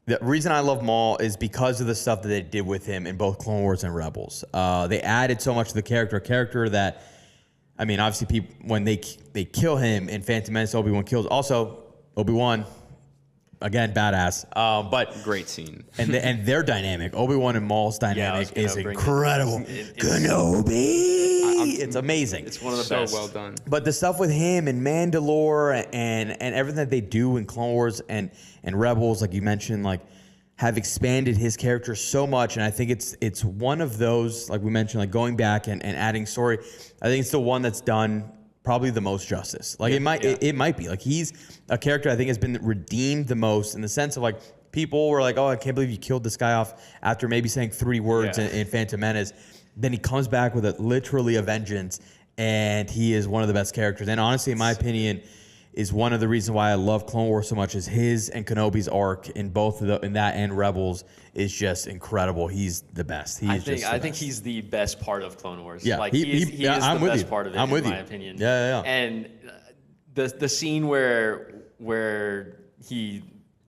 The reason I love Maul is because of the stuff that they did with him in both Clone Wars and Rebels. They added so much to the character that, I mean, obviously people when they kill him in Phantom Menace, Obi Wan kills. Also, Obi-Wan, again, badass. But Great scene. and their dynamic, Obi-Wan and Maul's dynamic gonna is bring it. incredible. Kenobi, it's amazing. It's one of the So best. well done. But the stuff with him and Mandalore and everything that they do in Clone Wars and Rebels, like you mentioned, like have expanded his character so much. And I think it's one of those, like we mentioned, like going back and adding story. I think it's the one that's done probably the most justice. Like it might be like he's a character I think has been redeemed the most in the sense of like people were like, oh, I can't believe you killed this guy off after maybe saying 3 words in Phantom Menace. Then he comes back with literally a vengeance, and he is one of the best characters. And honestly, in my opinion, is one of the reasons why I love Clone Wars so much is his and Kenobi's arc in both of in that and Rebels is just incredible. He's the best. I think he's the best part of Clone Wars. Yeah, like he is I'm the with best you. part of it. I'm with in you. my opinion. Yeah. And the scene where he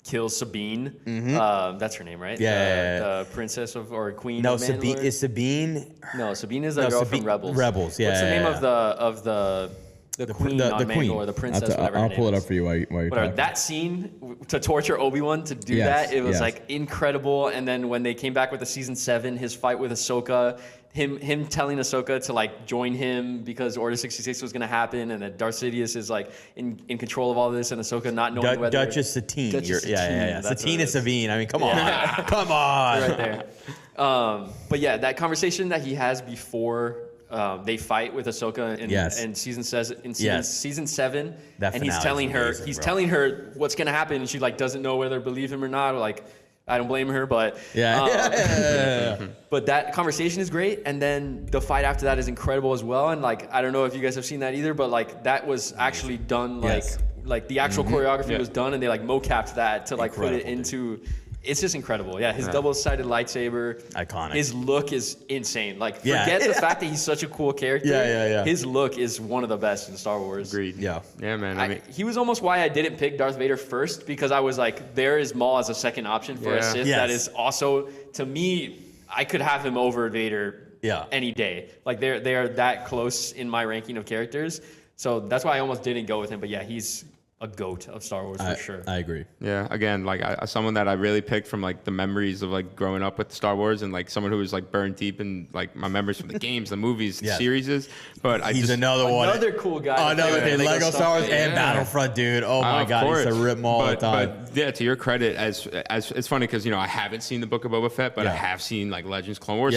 kills Sabine, that's her name, right? Yeah. The princess or queen. No, of Mandalore? Sabine. No, Sabine is the girl from Rebels. Rebels, yeah. What's the name yeah. of the queen the on queen. Mandalore, the princess, whatever her I'll name pull it is. up for you while you're Whatever. talking. That scene to torture Obi-Wan to do Yes, that, it was yes. like incredible. And then when they came back with the season 7, his fight with Ahsoka, him telling Ahsoka to like join him because Order 66 was going to happen, and that Darth Sidious is like in control of all this, and Ahsoka not knowing whether Duchess Satine. Duchess Satine, Yeah. that's Satine what it and is. Sabine. I mean, come on. Come on. right there. But yeah, that conversation that he has before they fight with Ahsoka in season season 7, That and he's finale telling is her amazing, he's bro. telling her what's gonna happen, and she like doesn't know whether to believe him or not. Or, like I don't blame her, but Yeah. but that conversation is great, and then the fight after that is incredible as well. And like I don't know if you guys have seen that either, but like that was actually done Yes. like the actual choreography was done, and they like mocapped that to like put it Incredible, into. It's just incredible. Yeah, his double-sided lightsaber. Iconic. His look is insane. Like, Yeah. forget the fact that he's such a cool character. Yeah. His look is one of the best in Star Wars. Agreed. Yeah. Yeah, man. I mean, He was almost why I didn't pick Darth Vader first, because I was like, there is Maul as a second option for a Yeah. Sith Yes. that is also, to me, I could have him over Vader any day. Like, they are that close in my ranking of characters. So that's why I almost didn't go with him. But yeah, he's a goat of Star Wars for sure. I agree. Yeah, again, like someone that I really picked from like the memories of like growing up with Star Wars, and like someone who was like burned deep in like my memories from the games, the movies, the series. But He's another one. Another cool guy. Another thing, Lego Star Wars and Battlefront, dude. Oh my God, he used to rip them all the time. But yeah, to your credit, as it's funny because I haven't seen the Book of Boba Fett, but I have seen like Legends, Clone Wars.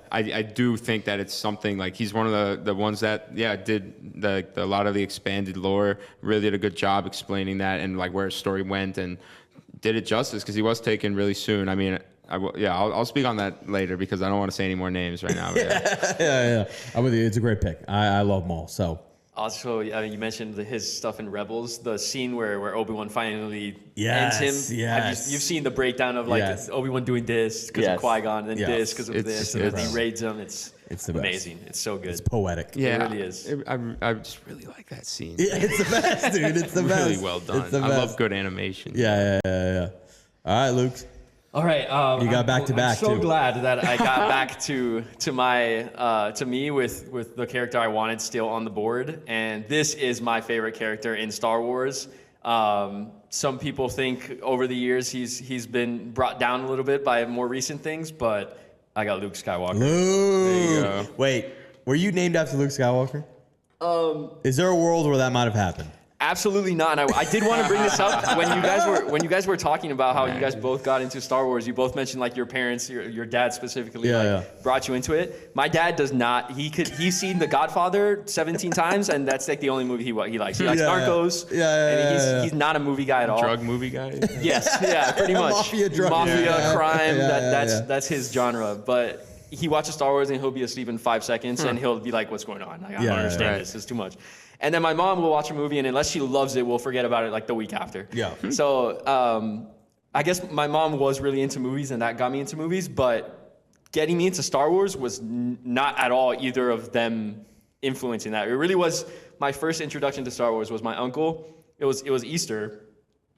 I do think that it's something like he's one of the ones that did a lot of the expanded lore. Really did a good job explaining that and like where his story went, and did it justice because he was taken really soon. I mean, I'll speak on that later because I don't want to say any more names right now. Yeah. I'm with you. It's a great pick. I love Maul. So. Also, you mentioned his stuff in Rebels, the scene where Obi-Wan finally ends him. Yes. You've seen the breakdown of like Obi-Wan doing this because of Qui-Gon, and then this because of this, and then he raids him. It's amazing. It's so good. It's poetic. Yeah, it really is. I just really like that scene. Yeah, it's the best, dude. It's the best. Really well done. I love good animation. Yeah. All right, Luke. All right, you got back to back. I'm so too. glad that I got back to me with the character I wanted still on the board, and this is my favorite character in Star Wars. Some people think over the years he's been brought down a little bit by more recent things, but I got Luke Skywalker. Luke. There you go. Wait, were you named after Luke Skywalker? Is there a world where that might have happened? Absolutely not. And I did want to bring this up when you guys were talking about how you guys both got into Star Wars. You both mentioned like your parents, your dad specifically, brought you into it. My dad does not. He's seen The Godfather 17 times, and that's like the only movie he likes. He likes Narcos. He's not a movie guy at all. Drug movie guy. Yes, pretty much. Mafia crime. That's his genre. But he watches Star Wars and he'll be asleep in 5 seconds, and he'll be like, "What's going on? Like, I don't understand this. It's too much." And then my mom will watch a movie, and unless she loves it, we'll forget about it like the week after. Yeah. So I guess my mom was really into movies, and that got me into movies. But getting me into Star Wars was not at all either of them influencing that. It really was my first introduction to Star Wars was my uncle. It was Easter.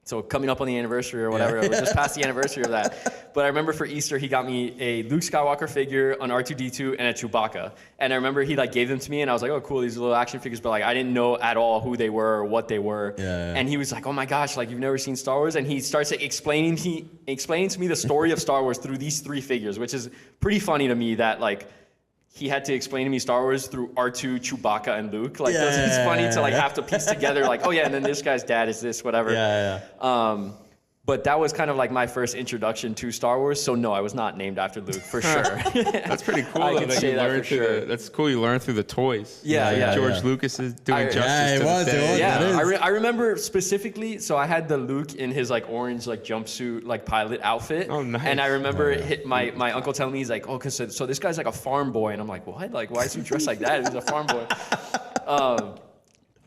So coming up on the anniversary or whatever, it was just past the anniversary of that. But I remember for Easter, he got me a Luke Skywalker figure, an R2-D2, and a Chewbacca. And I remember he like gave them to me, and I was like, oh, cool, these are little action figures. But like, I didn't know at all who they were or what they were. And he was like, oh my gosh, like you've never seen Star Wars? And he starts like, explaining to me the story of Star Wars through these 3 figures, which is pretty funny to me that like, he had to explain to me Star Wars through R2, Chewbacca, and Luke. Like, it's funny to like have to piece together like, oh yeah, and then this guy's dad is this, whatever. But that was kind of like my first introduction to Star Wars. So no, I was not named after Luke for sure. That's pretty cool. I can say that for sure. That's cool. You learn through the toys. George Lucas is doing justice. I remember specifically. So I had the Luke in his like orange like jumpsuit like pilot outfit. Oh, nice. And I remember my uncle telling me he's like, oh, cause so this guy's like a farm boy, and I'm like, what? Like, why is he dressed like that? He's a farm boy.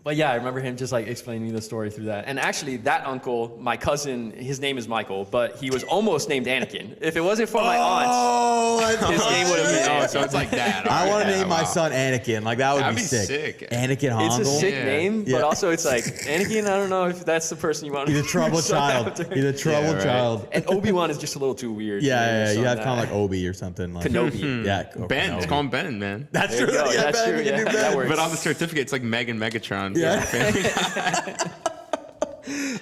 But yeah, I remember him just like explaining me the story through that. And actually, that uncle, my cousin, his name is Michael, but he was almost named Anakin. If it wasn't for my aunts, his name would have been Anakin. So it's like that. I want to name my son Anakin. Like that would be sick. Anakin Hondo. It's a sick name, but also it's like Anakin. I don't know if that's the person you want. He's a troubled child. He's a troubled child. And Obi-Wan is just a little too weird. You have kind of like Obi or something. Like Kenobi. Ben. Kenobi. Let's call him Ben, man. That's true. That's true. Yeah, that works. But on the certificate, it's like Megan Megatron. Yeah.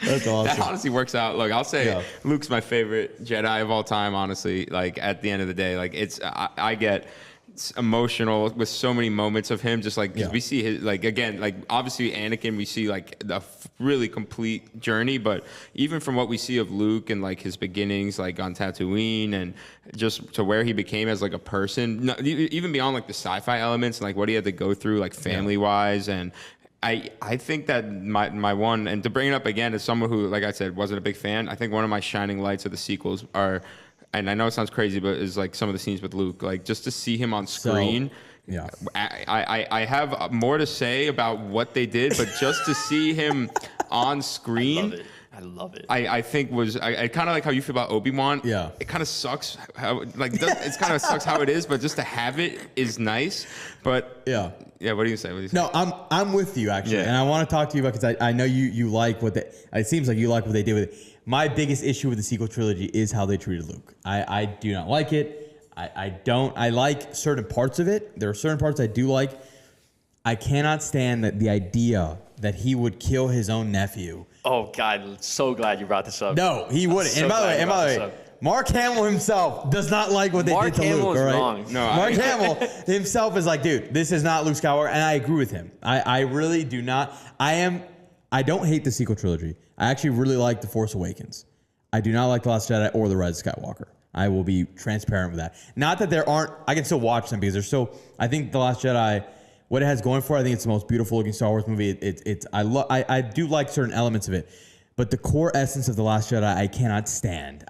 That's awesome. That honestly works out. Look, I'll say Luke's my favorite Jedi of all time, honestly. Like, at the end of the day, like, I get emotional with so many moments of him, just like, because we see his, like, again, like, obviously Anakin, we see, like, the really complete journey, but even from what we see of Luke and, like, his beginnings, like, on Tatooine, and just to where he became as, like, a person, even beyond, like, the sci-fi elements, and, like, what he had to go through, like, family-wise, and I think that my one, and to bring it up again as someone who, like I said, wasn't a big fan, I think one of my shining lights of the sequels are, and I know it sounds crazy, but is like some of the scenes with Luke, like just to see him on screen. So, I have more to say about what they did, but just to see him on screen. I love it. I think I kind of like how you feel about Obi-Wan. Yeah. It kind of sucks how it's kind of sucks how it is, but just to have it is nice. But yeah. What do you say? No, I'm with you actually, and I want to talk to you about, because I know you like what it seems like you like what they did with it. My biggest issue with the sequel trilogy is how they treated Luke. I do not like it. I like certain parts of it. There are certain parts I do like. I cannot stand the idea that he would kill his own nephew. Oh God, so glad you brought this up. No, he wouldn't. So And by the glad you brought way, this up. Mark Hamill himself does not like what they Mark did to Hamill Luke. is all right? wrong. No, Mark Hamill himself is like, dude, this is not Luke Skywalker, and I agree with him. I really do not. I don't hate the sequel trilogy. I actually really like The Force Awakens. I do not like The Last Jedi or The Rise of Skywalker. I will be transparent with that. Not that there aren't. I can still watch them because they're still. I think The Last Jedi, what it has going for, I think it's the most beautiful looking Star Wars movie. I do like certain elements of it. But the core essence of The Last Jedi, I cannot stand.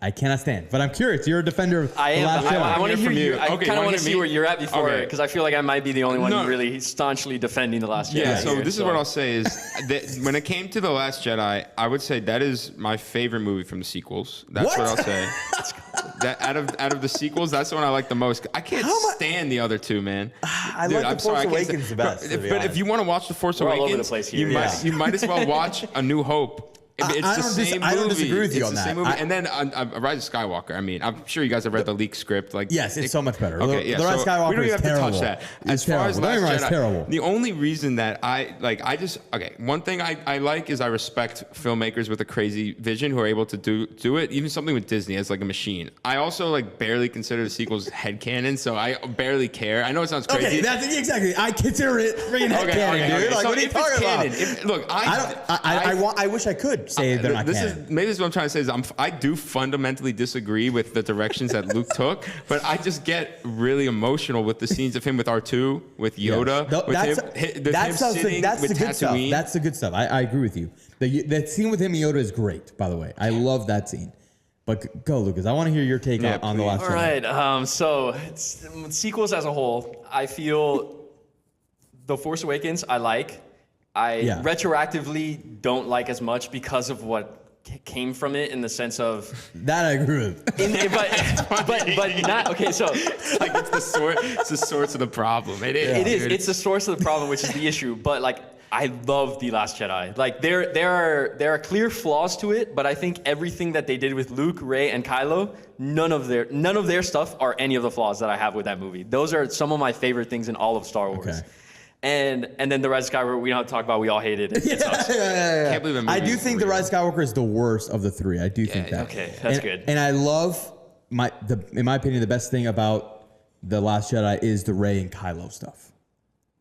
But I'm curious. You're a defender of The Last Jedi. I want to hear you. I Okay, kind of wanna want to hear see me? where you're at before, Okay. because I feel like I might be the only one No. really staunchly defending The Last Jedi. Yeah, so here, this is what I'll say is that when it came to The Last Jedi, I would say that is my favorite movie from the sequels. That's what I'll say. That out of the sequels, that's the one I like the most. I can't stand the other two, man. I Dude, like I'm The sorry, Force I can't Awakens say- the best. But if you want to watch The Force We're all over Awakens, the place here, you might as well watch A New Hope. It's I the don't same I don't movie. disagree with you It's on the same that. movie. And then Rise of Skywalker. I mean, I'm sure you guys have read the leaked script. Like, Yes, it's so much better. Okay, yeah. The Rise of so Skywalker we don't is even have terrible. to touch that. It's As far as terrible. Don't Last get me wrong, it's Jedi, terrible. the only reason that one thing I like is I respect filmmakers with a crazy vision who are able to do it. Even something with Disney as like a machine. I also like barely consider the sequels headcanon, so I barely care. I know it sounds crazy. Okay, that's exactly. I consider it freaking headcanon, dude. okay. Like, So what are you if it's talking about? canon, look, I wish I could say they're not canon. Maybe this is what I'm trying to say is I do fundamentally disagree with the directions that Luke took, but I just get really emotional with the scenes of him with R2, with Yoda, That's the good stuff. Tatooine. That's the good stuff. I agree with you. That scene with him and Yoda is great, by the way. I love that scene. But go, Lucas. I want to hear your take on The Last Jedi. All right. So sequels as a whole, I feel The Force Awakens I like. I retroactively don't like as much because of what came from it, in the sense of that I agree with. but not okay. So like it's the source of the problem. It is. It's the source of the problem, which is the issue. But like, I love The Last Jedi. Like there are clear flaws to it, but I think everything that they did with Luke, Rey, and Kylo, none of their stuff are any of the flaws that I have with that movie. Those are some of my favorite things in all of Star Wars. Okay. And then The Rise of Skywalker, we don't have to talk about. We all hated it. It sucks. Can't believe that movie I do is think The real. Rise of Skywalker is the worst of the three. I do think that. Okay, that's And- good. And I love in my opinion, the best thing about The Last Jedi is the Rey and Kylo stuff.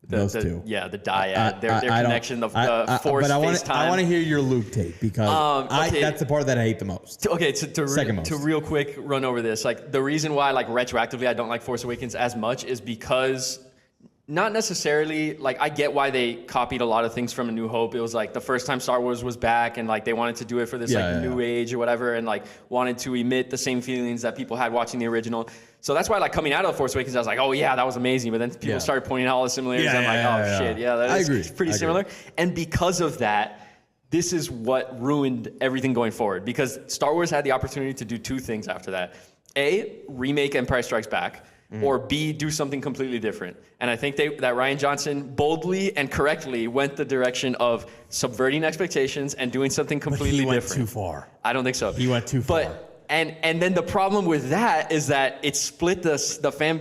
Those two. Yeah, the dyad, their I don't- connection, the Force but I FaceTime. want to hear your Luke take because Okay. that's the part that I hate the most. Okay, Second most. to real quick run over this. Like, the reason why, like, retroactively I don't like Force Awakens as much is because, not necessarily, like, I get why they copied a lot of things from A New Hope. It was like the first time Star Wars was back, and like they wanted to do it for this new age or whatever, and like wanted to emit the same feelings that people had watching the original. So that's why, like, coming out of The Force Awakens, I was like, oh yeah, that was amazing. But then people started pointing out all the similarities. I'm like, shit, that is pretty similar. And because of that, this is what ruined everything going forward, because Star Wars had the opportunity to do two things after that. A, remake Empire Strikes Back, or B, do something completely different. And I think that Rian Johnson boldly and correctly went the direction of subverting expectations and doing something completely he went different. too far. I don't think so. He went too far. And then the problem with that is that it split the fan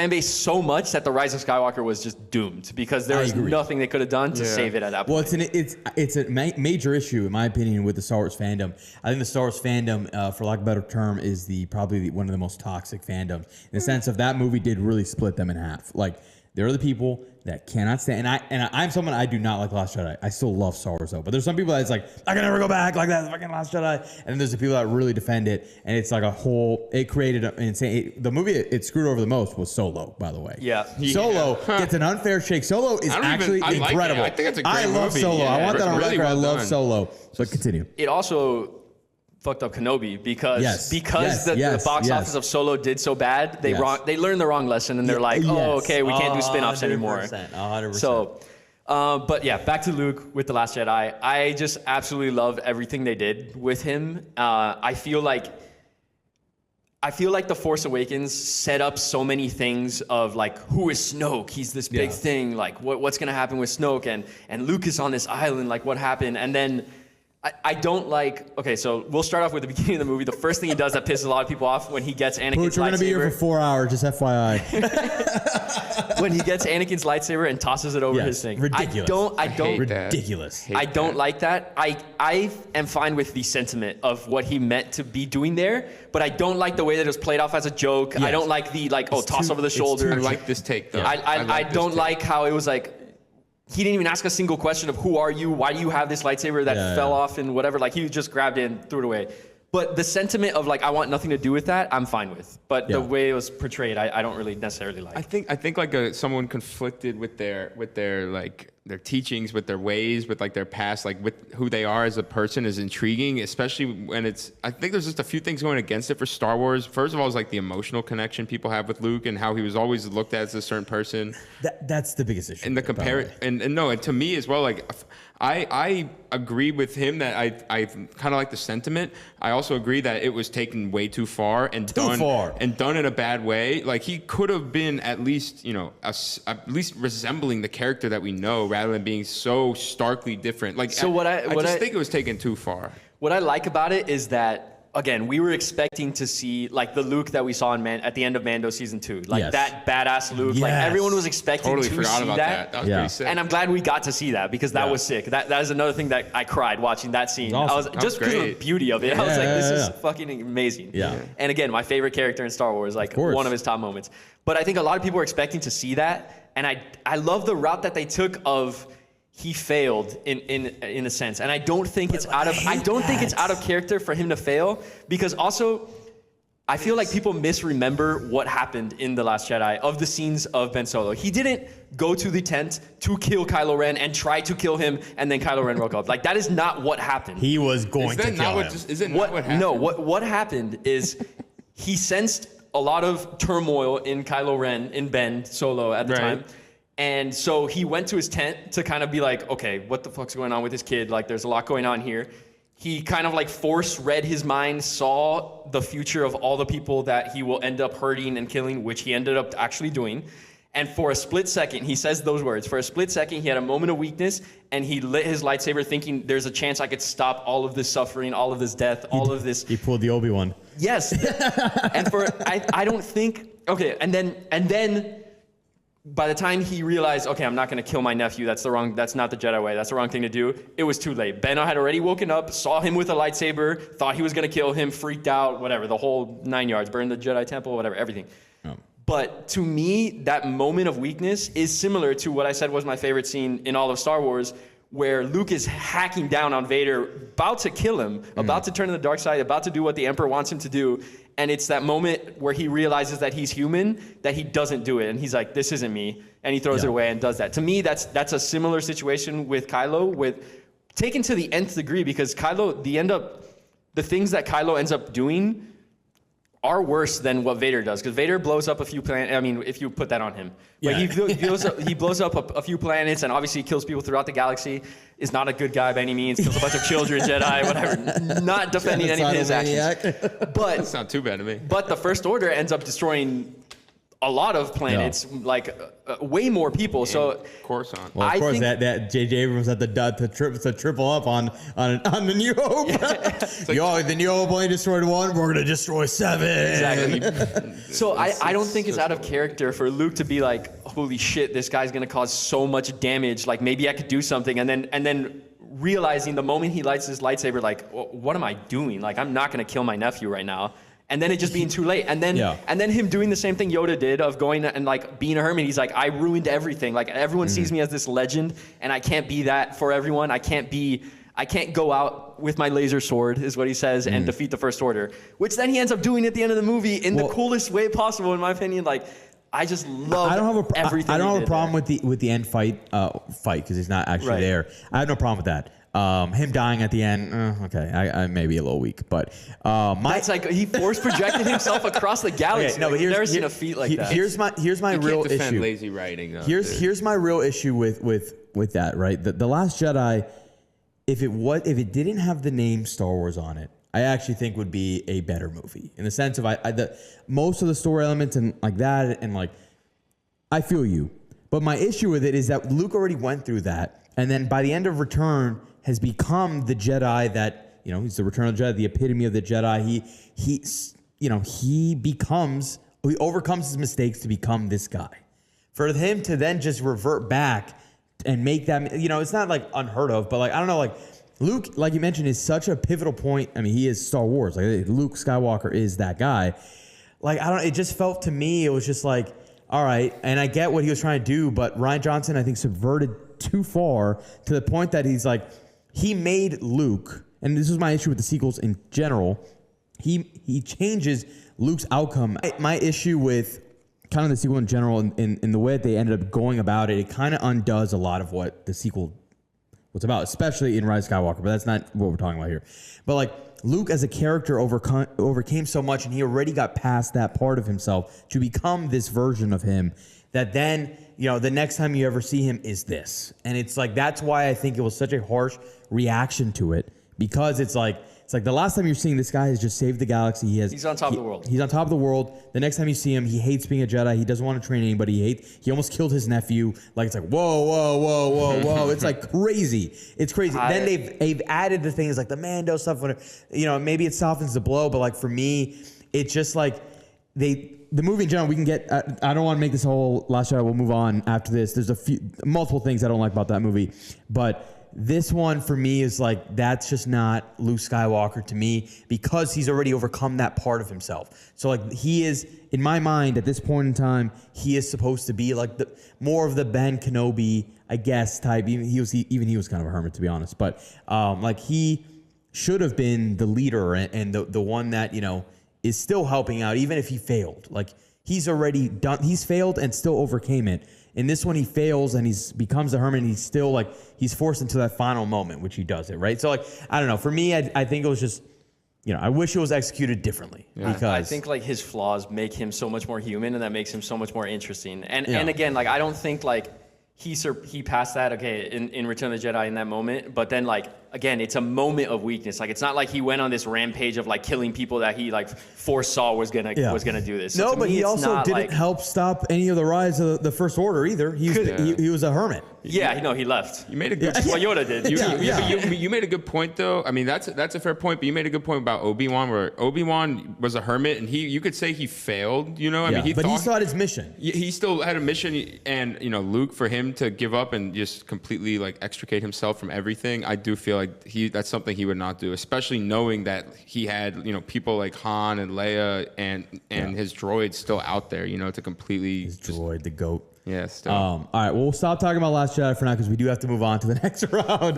base so much that The Rise of Skywalker was just doomed, because there was nothing they could have done to save it at that point. Well, it's a major issue in my opinion with the Star Wars fandom. I think the Star Wars fandom, for lack of a better term, is probably one of the most toxic fandoms, in the sense of that movie did really split them in half. Like, there are the people that cannot stand, and I'm someone, I do not like Last Jedi. I still love Star Wars though, but there's some people that's like, I can never go back like that fucking Last Jedi, and then there's the people that really defend it, and it's like it created an insane. The movie it screwed over the most was Solo, by the way. Yeah. Solo gets an unfair shake. Solo is actually I like it. incredible. I think it's a great I love movie. Solo. Yeah, I want that on really record. I well love done. Solo. But continue. It also fucked up Kenobi, because Yes. the box office of Solo did so bad, they learned the wrong lesson, and they're like, oh, okay, we can't do spin-offs anymore. 100%. So, but yeah, back to Luke with The Last Jedi. I just absolutely love everything they did with him. I feel like The Force Awakens set up so many things of like, who is Snoke? He's this big thing. Like, what's gonna happen with Snoke? And Luke is on this island. Like, what happened? And then I don't like. Okay, so we'll start off with the beginning of the movie. The first thing he does that pisses a lot of people off when he gets Anakin's Pooch, we're lightsaber. gonna be here for 4 hours, just FYI. When he gets Anakin's lightsaber and tosses it over his thing. Ridiculous. I don't. Ridiculous. I don't like that. I am fine with the sentiment of what he meant to be doing there, but I don't like the way that it was played off as a joke. Yes. I don't like the toss over the shoulder. I like this take though. I don't like how it was like. He didn't even ask a single question of who are you, why do you have this lightsaber that fell off and whatever. Like he just grabbed it and threw it away. But the sentiment of like I want nothing to do with that, I'm fine with. But the way it was portrayed, I don't really necessarily like. I think like someone conflicted with their like their teachings, with their ways, with like their past, like with who they are as a person is intriguing, especially when it's. I think there's just a few things going against it for Star Wars. First of all, is like the emotional connection people have with Luke and how he was always looked at as a certain person. That's the biggest issue. And the and to me as well, like I agree with him that I kind of like the sentiment. I also agree that it was taken way too far and done in a bad way. Like he could have been at least at least resembling the character that we know rather than being so starkly different. Like so I just think it was taken too far. What I like about it is that. Again, we were expecting to see like the Luke that we saw at the end of Mando season 2, like that badass Luke. Like everyone was expecting to see that. That was pretty sick. And I'm glad we got to see that because that was sick. That is another thing that I cried watching that scene. Awesome. I was just because of the beauty of it. I was like, this is fucking amazing. Yeah. And again, my favorite character in Star Wars, like one of his top moments. But I think a lot of people were expecting to see that, and I love the route that they took of. He failed in a sense, and I don't think it's out of character for him to fail because also I feel like people misremember what happened in The Last Jedi of the scenes of Ben Solo. He didn't go to the tent to kill Kylo Ren and try to kill him, and then Kylo Ren woke up. Like that is not what happened. He was going to kill him. Is it not what happened? No, what happened is he sensed a lot of turmoil in Kylo Ren in Ben Solo at the time. And so he went to his tent to kind of be like, okay, what the fuck's going on with this kid? Like, there's a lot going on here. He kind of like force read his mind, saw the future of all the people that he will end up hurting and killing, which he ended up actually doing. And for a split second, he says those words. For a split second, he had a moment of weakness, and he lit his lightsaber thinking there's a chance I could stop all of this suffering, all of this death, all of this. He pulled the Obi Wan. Yes. And I don't think, okay, and then by the time he realized, okay, I'm not going to kill my nephew. That's not the Jedi way. That's the wrong thing to do. It was too late. Benno had already woken up, saw him with a lightsaber, thought he was going to kill him, freaked out, whatever, the whole 9 yards, burned the Jedi temple, whatever, everything. Oh. But to me, that moment of weakness is similar to what I said was my favorite scene in all of Star Wars, where Luke is hacking down on Vader, about to kill him, about to turn to the dark side, about to do what the Emperor wants him to do. And it's that moment where he realizes that he's human, that he doesn't do it. And he's like, this isn't me. And he throws it away and does that. To me, that's a similar situation with Kylo, with taken to the nth degree, because Kylo, the things that Kylo ends up doing are worse than what Vader does. Because Vader blows up a few planets. I mean, if you put that on him. Yeah. He blows up a few planets and obviously kills people throughout the galaxy. Is not a good guy by any means. Kills a bunch of children, Jedi, whatever. Not defending any of his actions. But that's not too bad to me. But the First Order ends up destroying a lot of planets, like way more people. And so Coruscant. Well, of course, that J.J. Abrams had to triple up on the New Hope. The New Hope only destroyed one. We're gonna destroy 7. Exactly. So I don't think it's out of character for Luke to be like, holy shit, this guy's gonna cause so much damage. Like maybe I could do something, and then realizing the moment he lights his lightsaber, like, what am I doing? Like I'm not gonna kill my nephew right now. And then it just being too late. And then him doing the same thing Yoda did of going and like being a hermit. He's like, I ruined everything. Like everyone sees me as this legend, and I can't be that for everyone. I can't go out with my laser sword, is what he says, and defeat the First Order. Which then he ends up doing at the end of the movie in the coolest way possible, in my opinion. Like, I just love everything. I don't have a problem with the end fight because he's not actually there. I have no problem with that. Him dying at the end, okay, I may be a little weak, but it's like he force projected himself across the galaxy. Okay, no, but I've never seen a feat like that. Here's my real issue. Defend lazy writing. Though, here's my real issue with that. Right, the Last Jedi, if it didn't have the name Star Wars on it, I actually think would be a better movie in the sense of most of the story elements and like that, and like I feel you, but my issue with it is that Luke already went through that, and then by the end of Return, has become the Jedi that, he's the Return of the Jedi, the epitome of the Jedi. He overcomes his mistakes to become this guy. For him to then just revert back and make that, it's not like unheard of, but like, I don't know, like Luke, like you mentioned, is such a pivotal point. I mean, he is Star Wars. Like Luke Skywalker is that guy. Like, it just felt to me, it was just like, all right. And I get what he was trying to do, but Rian Johnson, I think, subverted too far to the point that he's like, he made Luke, and this was my issue with the sequels in general, he changes Luke's outcome. My issue with kind of the sequel in general in the way that they ended up going about it, it kind of undoes a lot of what the sequel was about, especially in Rise of Skywalker, but that's not what we're talking about here. But like Luke as a character overcame so much, and he already got past that part of himself to become this version of him that then, the next time you ever see him is this. And it's like, that's why I think it was such a harsh reaction to it, because it's like the last time you're seeing this guy has just saved the galaxy. He's on top of the world. He's on top of the world. The next time you see him, he hates being a Jedi. He doesn't want to train anybody. He almost killed his nephew. Like, it's like, whoa. It's like crazy. It's crazy. Then they've added the things like the Mando stuff. Maybe it softens the blow, but like for me, it's just like the movie in general, we can get, I don't want to make this whole Last Jedi, we'll move on after this. There's multiple things I don't like about that movie, but this one for me is like, that's just not Luke Skywalker to me, because he's already overcome that part of himself. So like he is, in my mind at this point in time, he is supposed to be like more of the Ben Kenobi, I guess, type. Even he was kind of a hermit, to be honest, but like he should have been the leader and the one that, is still helping out, even if he failed. Like he's failed and still overcame it. In this one, he fails and he becomes a hermit, and he's still like, he's forced into that final moment, which he does it, right? So like, I don't know. For me, I think it was just, I wish it was executed differently. Yeah. Because I think like his flaws make him so much more human, and that makes him so much more interesting. And again, like I don't think like he passed that, okay, in Return of the Jedi in that moment, but then like, again, it's a moment of weakness. Like it's not like he went on this rampage of like killing people that he like foresaw was gonna do this. So no, but he also didn't help stop any of the rise of the First Order either. He was a hermit. Yeah, no, he left. You made a good Well, Yoda did. You made a good point though. I mean, that's a fair point, but you made a good point about Obi-Wan, where Obi-Wan was a hermit, and you could say he failed. I mean, he still had his mission. He still had a mission, and Luke, for him to give up and just completely like extricate himself from everything, I do feel like that's something he would not do, especially knowing that he had people like Han and Leia and his droid still out there, to completely droid, the goat. Yeah, still. All right, well, we'll stop talking about Last Jedi for now, because we do have to move on to the next round.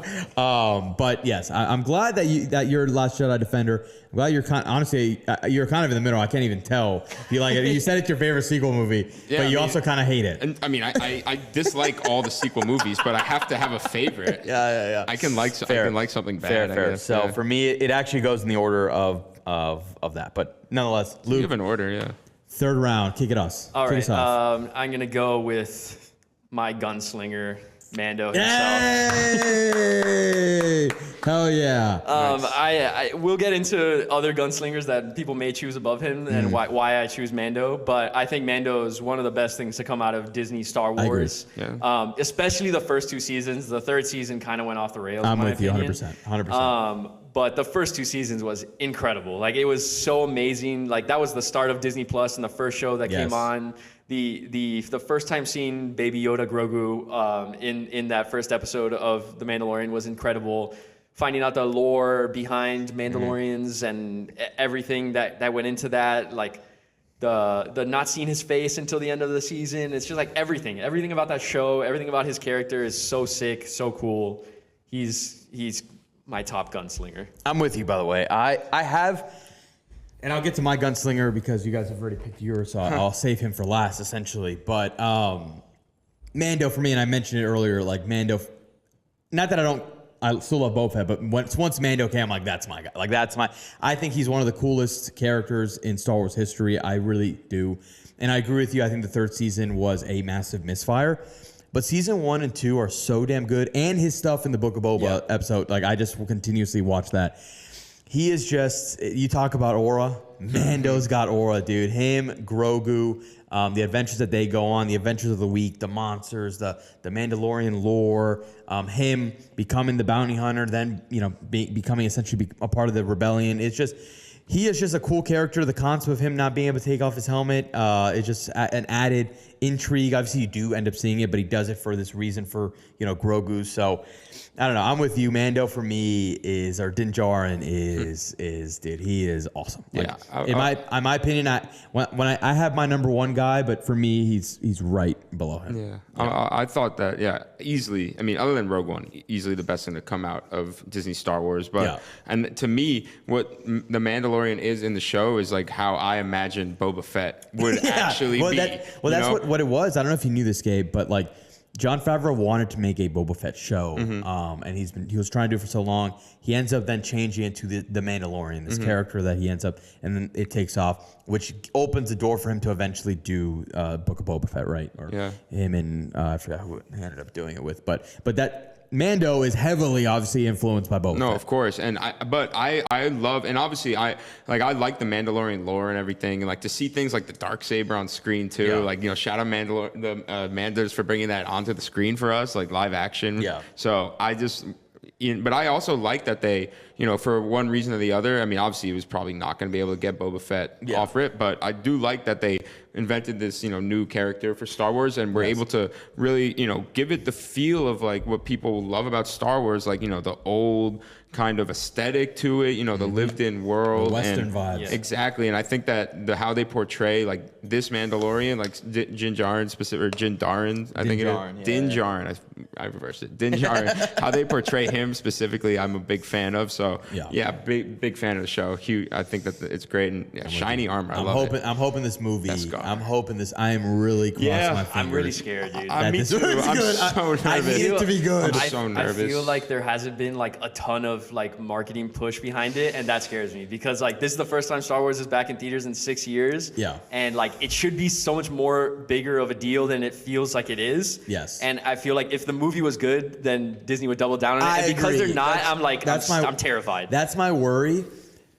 But yes, I'm glad that you're a Last Jedi defender. I'm glad you're honestly you're kind of in the middle. I can't even tell. You said it's your favorite sequel movie, but you also kind of hate it. And I mean, I dislike all the sequel movies, but I have to have a favorite. Yeah. I can like something bad. Fair. I guess. So for me, it actually goes in the order of that. But nonetheless, Luke, you have an order, yeah. Third round, kick us off. I'm going to go with my gunslinger, Mando himself. Yay! Hell yeah. I will get into other gunslingers that people may choose above him and why I choose Mando, but I think Mando is one of the best things to come out of Disney Star Wars. Yeah. Especially the first two seasons. The third season kind of went off the rails. I'm with you 100%. But the first two seasons was incredible. Like, it was so amazing. Like, that was the start of Disney Plus and the first show that came on. The first time seeing Baby Yoda Grogu in that first episode of The Mandalorian was incredible. Finding out the lore behind Mandalorians and everything that went into that, like the not seeing his face until the end of the season. It's just like everything about that show, everything about his character is so sick, so cool. He's my top gunslinger. I'm with you, by the way. I have, and I'll get to my gunslinger because you guys have already picked yours, so I'll save him for last, essentially. But Mando for me, and I mentioned it earlier, like Mando, not that I still love Boba Fett, but once Mando came, I'm like, that's my guy. I think he's one of the coolest characters in Star Wars history. I really do. And I agree with you. I think the third season was a massive misfire. But season 1 and 2 are so damn good. And his stuff in the Book of Boba episode, like I just will continuously watch that. he is just, you talk about aura. Mando's got aura, dude. Him, Grogu, the adventures that they go on, the adventures of the week, the monsters, the Mandalorian lore, him becoming the bounty hunter, then, becoming essentially a part of the rebellion. It's just, he is just a cool character. The concept of him not being able to take off his helmet is just an added intrigue. Obviously, you do end up seeing it, but he does it for this reason for, Grogu. So, I don't know. I'm with you. Mando for me or Din Djarin is dude. He is awesome. Like, in my opinion, I have my number one guy, but for me, he's right below him. Yeah. I thought that easily. I mean, other than Rogue One, easily the best thing to come out of Disney Star Wars. But and to me, what the Mandalorian is in the show is like how I imagine Boba Fett would actually be. That's what it was. I don't know if you knew this, Gabe, but like, Jon Favreau wanted to make a Boba Fett show, and he was trying to do it for so long. He ends up then changing it to the Mandalorian, this character that he ends up, and then it takes off, which opens the door for him to eventually do Book of Boba Fett, right? Or him and I forgot who he ended up doing it with, but that. Mando is heavily, obviously, influenced by Boba Fett. No, of course, and I love, and obviously I like the Mandalorian lore and everything, and like to see things like the Darksaber on screen too. Like shout out the Mandos for bringing that onto the screen for us, like live action. Yeah. So but I also like that they, for one reason or the other. I mean, obviously, it was probably not going to be able to get Boba Fett off rip, but I do like that they invented this, new character for Star Wars, and were able to really, give it the feel of like what people love about Star Wars, like the old kind of aesthetic to it, the lived-in world, the Western vibes. Exactly, and I think that how they portray like this Mandalorian, like Din Djarin Din Djarin, I think it is. Din Djarin. I reversed it. Din Djarin. How they portray him specifically, I'm a big fan of. So big fan of the show. Huge. I think that it's great, and shiny armor. I love it. I'm hoping this movie. I am really crossing my fingers. I'm really scared, dude. Me too. I'm so nervous. I need it to be good. I'm so nervous. I feel like there hasn't been like a ton of like marketing push behind it, and that scares me because like this is the first time Star Wars is back in theaters in 6 years. Yeah. And like it should be so much more bigger of a deal than it feels like it is. Yes. And I feel like if the movie was good, then Disney would double down on it. And because agree. They're not, I'm terrified. That's my worry.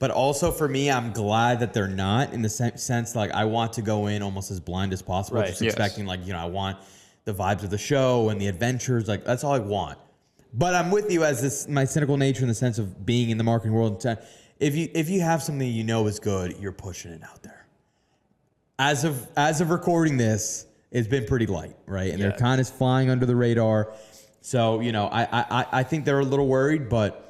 But also for me, I'm glad that they're not, in the sense like I want to go in almost as blind as possible, just expecting like, I want the vibes of the show and the adventures. Like that's all I want. But I'm with you as my cynical nature in the sense of being in the marketing world. If you have something is good, you're pushing it out there. As of recording this, it's been pretty light, right? And they're kind of flying under the radar. So I think they're a little worried, but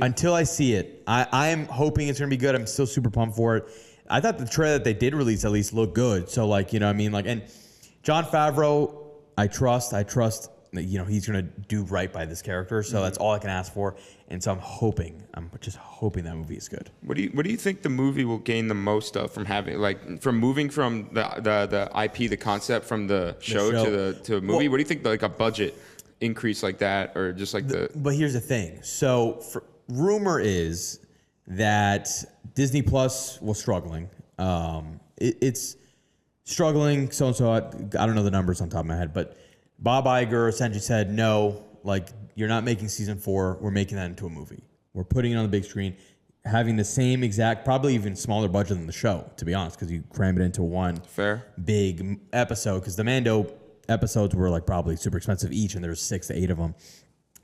until I see it, I am hoping it's gonna be good. I'm still super pumped for it. I thought the trailer that they did release at least looked good. So and Jon Favreau, I trust. He's going to do right by this character. So that's all I can ask for. And so I'm just hoping that movie is good. What do you think the movie will gain the most of from from moving from the IP, the concept from the show. to a movie? What do you think like a budget increase like that, or just like But here's the thing. So rumor is that Disney Plus was struggling. It's struggling. So I don't know the numbers on top of my head, but Bob Iger essentially said, no, like, you're not making season 4. We're making that into a movie. We're putting it on the big screen, having the same exact, probably even smaller budget than the show, to be honest, because you cram it into one big episode. Because the Mando episodes were like probably super expensive each, and there's 6 to 8 of them.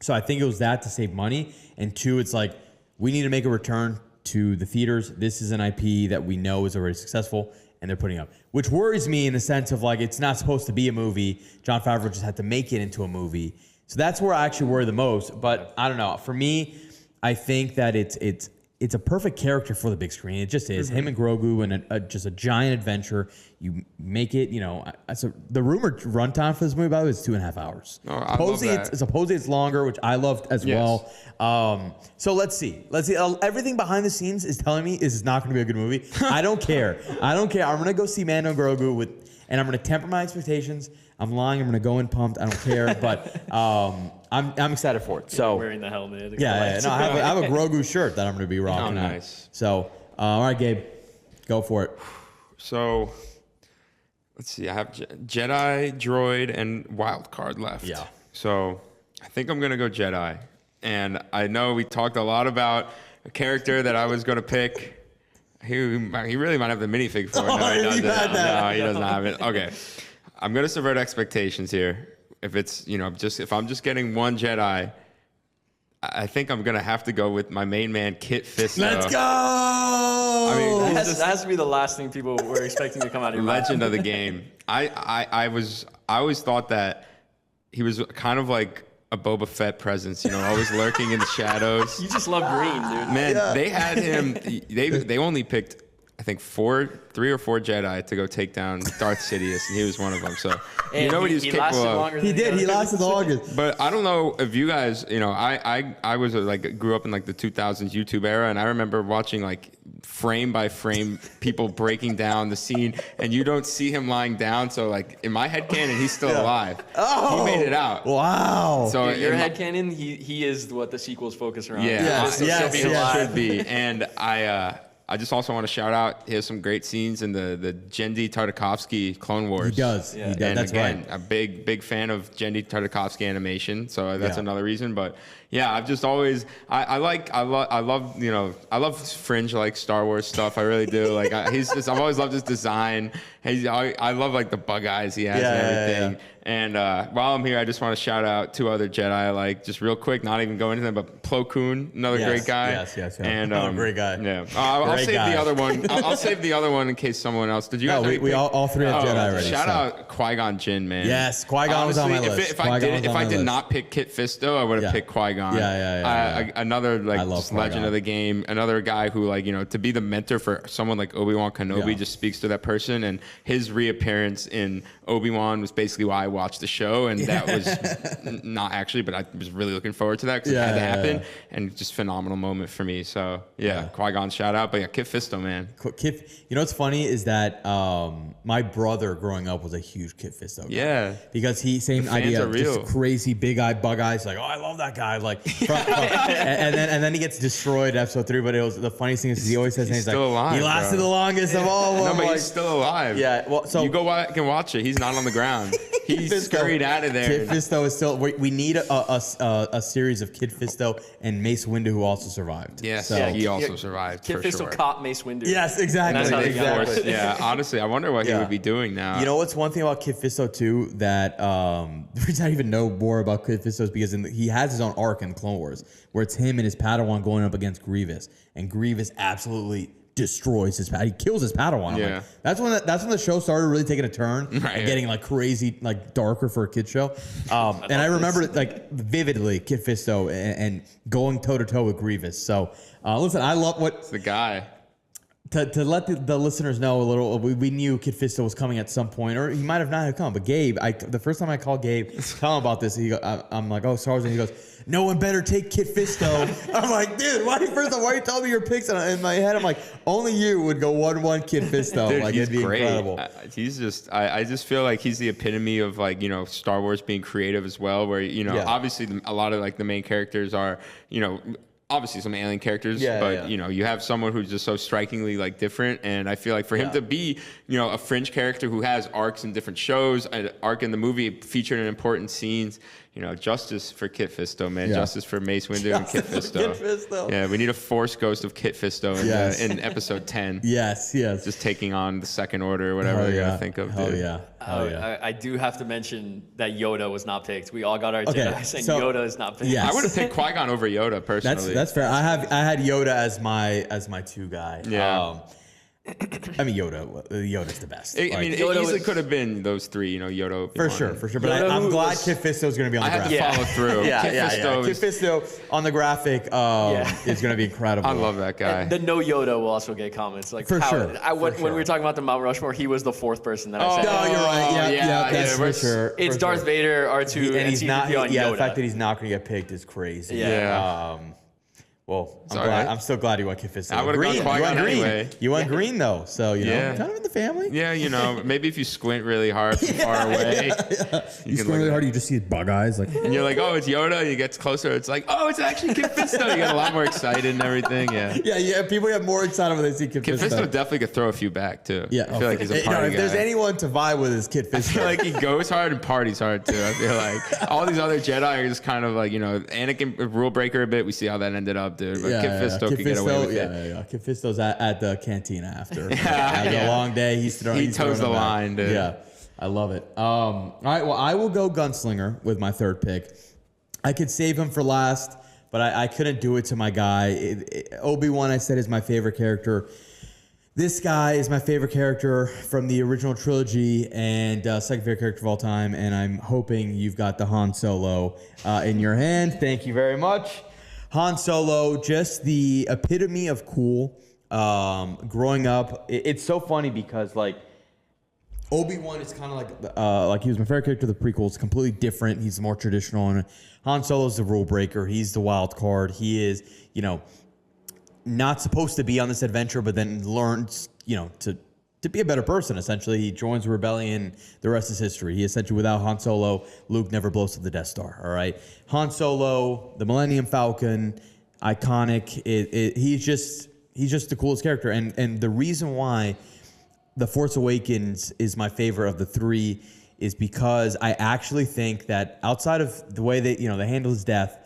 So I think it was that to save money. And 2, it's like, we need to make a return to the theaters. This is an IP that we know is already successful, and they're putting up, which worries me in the sense of like, it's not supposed to be a movie. Jon Favreau just had to make it into a movie. So that's where I actually worry the most. But I don't know. For me, I think that it's a perfect character for the big screen. It just is. Him and Grogu and just a giant adventure. You make it, so the rumored runtime for this movie, by the way, is 2.5 hours. Oh, I love that. Supposedly it's longer, which I loved as well. So let's see. Everything behind the scenes is telling me this is not going to be a good movie. I don't care. I'm going to go see Mando and Grogu and I'm going to temper my expectations. I'm lying. I'm going to go in pumped. I don't care. But I'm excited for it. So wearing the helmet. No, I have a Grogu shirt that I'm going to be rocking. Oh, nice. So, all right, Gabe, go for it. So, let's see. I have Jedi, Droid, and Wild Card left. Yeah. So, I think I'm going to go Jedi. And I know we talked a lot about a character that I was gonna pick. He really might have the minifig for it. No, he doesn't. No, he doesn't have it. Okay, I'm gonna subvert expectations here. If it's if I'm just getting one Jedi, I think I'm gonna have to go with my main man, Kit Fisto. Let's go. I mean, That has to be the last thing people were expecting to come out of your mouth. legend of the game. I always thought that he was kind of like a Boba Fett presence, always lurking in the shadows. You just love green, dude. Man, they had him. They only picked, I think, 3 or 4 Jedi to go take down Darth Sidious, and he was one of them. So And what he was capable of. He did. He lasted the longest. But I don't know if you guys, I was grew up in the 2000s YouTube era, and I remember watching frame by frame people breaking down the scene, and you don't see him lying down. So in my headcanon, he's still alive. Oh, He made it out. Wow. So Dude, your in my- headcanon, he is what the sequels focus around. Yeah, Yes, So yes, he'll be yes. alive. should be. And I just also want to shout out. He has some great scenes in the Genndy Tartakovsky Clone Wars. He does. Yeah. He does. And That's again, right. a big fan of Genndy Tartakovsky animation, so that's Yeah. another reason. But yeah, I've just always I love fringe Star Wars stuff. I really do. I've always loved his design. I love the bug eyes he has Yeah, and yeah, everything. yeah. And while I'm here, I just want to shout out 2 other Jedi I like, just real quick, not even going into them, but Plo Koon, another Yes, great guy. yes. And Another great guy. Yeah, I'll Great save guy. the other one. I'll save the other one in case someone else. Did you guys? No, we all 3 have Jedi already. Shout so. out Qui-Gon Jinn, man. Yes, Qui-Gon was on my Honestly, list. If I Qui-Gon was on my did list. not pick Kit Fisto, I would have Yeah. picked Qui-Gon. Yeah. Another I love just legend Qui-Gon. of the game. Another guy who to be the mentor for someone like Obi Wan Kenobi Yeah. just speaks to that person. And his reappearance in Obi-Wan was basically why I watched the show, and that was not actually, but I was really looking forward to that because it had to happen, and just phenomenal moment for me. So yeah. Qui-Gon shout out, but yeah, Kit Fisto, man. Kit, what's funny is that my brother growing up was a huge Kit Fisto guy. Yeah. Because same The fans idea, are real. just crazy big eye bug eyes, oh, I love that guy, and then he gets destroyed in episode 3. But it was the funniest thing is he always says, He's still alive, he lasted bro. the longest of all of No, them. but he's still alive. Yeah, well, so you go back and watch it. He's not on the ground. He scurried out of there. Kit Fisto is still. We need a series of Kit Fisto and Mace Windu, who also survived. Yes, So- yeah, he also survived Kit for Fisto sure. caught Mace Windu. Yes, exactly. And that's how they got exactly. Yeah, honestly, I wonder what he Yeah. would be doing now. You know what's one thing about Kit Fisto too that the reason I even know more about Kit Fisto is because he has his own arc in Clone Wars where it's him and his Padawan going up against Grievous, and Grievous absolutely destroys his Padawan. He kills his Padawan. I'm Yeah. like, that's when the show started really taking a turn Right. and getting crazy, darker for a kid show. And I remember vividly Kit Fisto and going toe to toe with Grievous. So listen, I love what the guy. to let the listeners know a little. We knew Kit Fisto was coming at some point, or he might have not have come. But Gabe, the first time I called Gabe, tell him about this. I'm like, oh, Star Wars, and he goes, no one better take Kit Fisto. I'm like, dude, why are you telling me your picks? And in my head, I'm like, only you would go 1-1 Kit Fisto. Dude, Like he's it'd be great. incredible. He's just, I just feel like he's the epitome of Star Wars being creative as well. Where obviously a lot of the main characters are obviously some alien characters, but you have someone who's just so strikingly different, and I feel like for him to be a fringe character who has arcs in different shows, an arc in the movie featured in important scenes. Justice for Kit Fisto, man. Yeah. Justice for Mace Windu and Kit Fisto. Kit Fisto. Yeah, we need a Force ghost of Kit Fisto in episode 10. Yes. Just taking on the Second Order or whatever you're gonna think of. Hell dude. yeah. Hell yeah. I do have to mention that Yoda was not picked. We all got our Okay, Jedi, and so- Yoda is not picked. Yes. I would have picked Qui-Gon over Yoda personally. That's fair. I had Yoda as my 2 guy. Yeah. I mean Yoda's the best. I mean, it Yoda easily was- could have been those 3. Yoda. For Obi-Wan, sure. and- But Yoda I'm glad was- Kit Fisto is going to be on I the had to graphic. follow through. Yeah. Kit Fisto Kit is- Fisto on the graphic is going to be incredible. I love that guy. The no Yoda will also get comments. For sure. When we were talking about the Mount Rushmore, he was the 4th person that I said. No, you're right. Yeah, that's for we're- sure. It's for Darth sure. Vader, R2, And he's not. C-3PO, and Yeah, Yoda. the fact that he's not going to get picked is crazy. Yeah. Well, all right. I'm still glad you went Kit Fisto. I would've Green. gone Qui-Gon You went green. anyway. You went green though, so Yeah. kind of in the family. Yeah, maybe if you squint really hard from far away, You can squint look really at hard, it. you just see bug eyes. And you're like, oh, it's Yoda. You get closer, it's like, oh, it's actually Kit Fisto. You get a lot more excited and everything. Yeah. Yeah. People get more excited when they see Kit Kit Fisto. Fisto definitely could throw a few back too. Yeah, I feel like he's a party if guy. there's anyone to vie with, is Kit I feel Fisto. like he goes hard and parties hard too. I feel like all these other Jedi are just kind of Anakin rule breaker a bit. We see how that ended up. dude. But Kit Fisto could get away with it. Yeah. Kit Fisto's at the cantina after. After a long day, he toes the line, dude. Yeah, I love it. All right, well, I will go Gunslinger with my third pick. I could save him for last, but I couldn't do it to my guy. Obi-Wan, I said, is my favorite character. This guy is my favorite character from the original trilogy and second favorite character of all time. And I'm hoping you've got the Han Solo in your hand. Thank you very much. Han Solo, just the epitome of cool. Growing up, it's so funny because like Obi-Wan is kind of like he was my favorite character of the prequels. Completely different. He's more traditional, and Han Solo's the rule breaker. He's the wild card. He is, not supposed to be on this adventure, but then learns, to be a better person, essentially. He joins the rebellion. The rest is history. He essentially, without Han Solo, Luke never blows up the Death Star, all right? Han Solo, the Millennium Falcon, iconic. He's just the coolest character. And the reason why The Force Awakens is my favorite of the three is because I actually think that outside of the way they handle his death,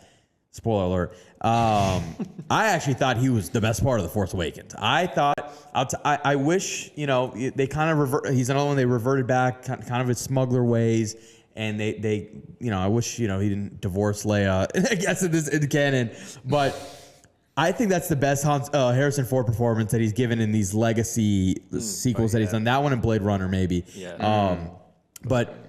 spoiler alert, I actually thought he was the best part of The Force Awakens. I thought, I wish, they kind of he's another one they reverted back kind of his smuggler ways, and they I wish, he didn't divorce Leia, I guess in canon, but I think that's the best Harrison Ford performance that he's given in these legacy sequels that he's done. That one and Blade Runner, maybe. Yeah. But,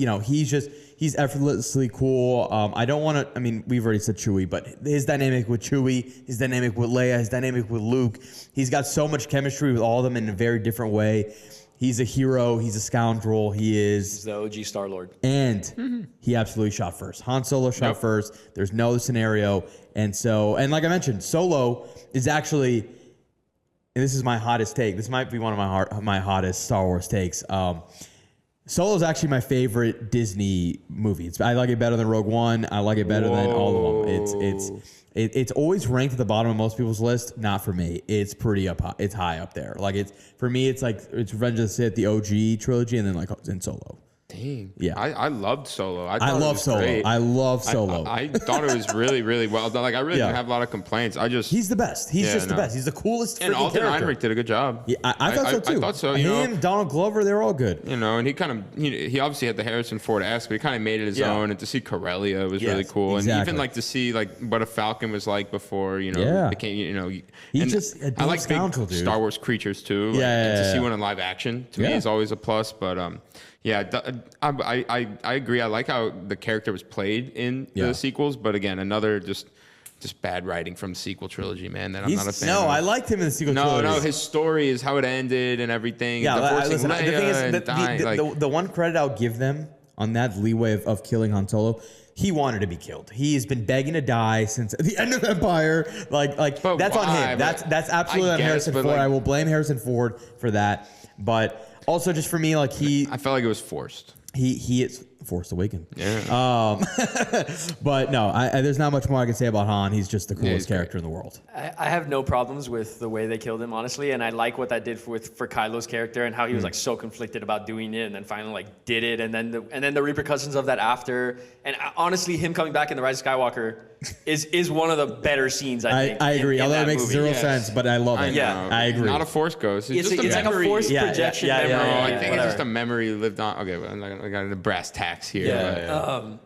he's effortlessly cool. I don't want to, we've already said Chewie, but his dynamic with Chewie, his dynamic with Leia, his dynamic with Luke, he's got so much chemistry with all of them in a very different way. He's a hero. He's a scoundrel. He's the OG Star-Lord. And he absolutely shot first. Han Solo shot first. There's no other scenario. And like I mentioned, Solo is actually, and this is my hottest take. This might be one of my hottest Star Wars takes. Solo is actually my favorite Disney movie. I like it better than Rogue One. I like it better than all of them. It's always ranked at the bottom of most people's list. Not for me. It's pretty up. It's high up there. For me. It's Revenge of the Sith, the OG trilogy, and then Solo. Dang. Yeah. I loved Solo. I love Solo. Great. I love Solo. I thought it was really, really well done. I really didn't have a lot of complaints. He's the best. He's the best. He's the coolest and freaking character. Heinrich did a good job. Yeah, I thought so too. I thought so. Him, Donald Glover, they're all good. And he kind of, he obviously had the Harrison Ford-esque, but he kind of made it his own. And to see Corellia was really cool. Exactly. And even to see what a Falcon was like before, became, He's just a I like scoundrel, dude. Star Wars creatures too. And to see one in live action to me is always a plus. But I agree. I like how the character was played in the sequels, but again, another just bad writing from the sequel trilogy, man. That I'm not a fan of. No, I liked him in the sequel trilogy. No, his story is how it ended and everything. Yeah, listen, the thing is, the one credit I'll give them on that leeway of killing Han Solo, he wanted to be killed. He's been begging to die since the end of Empire. That's on him. That's absolutely on Harrison Ford. I will blame Harrison Ford for that. But also, just for me, I felt like it was forced. He is Force Awakens. Yeah. But no, there's not much more I can say about Han. He's just the coolest character in the world. I have no problems with the way they killed him, honestly, and I like what that did for Kylo's character and how he was so conflicted about doing it, and then finally did it, and then the repercussions of that after. And honestly, him coming back in The Rise of Skywalker is one of the better scenes. I think. I agree. Although it makes movie. zero sense, but I love it. I agree. Not a Force ghost. It's just like a Force projection memory. I think it's just a memory lived on. Okay, well, I got the brass tacks here. Yeah.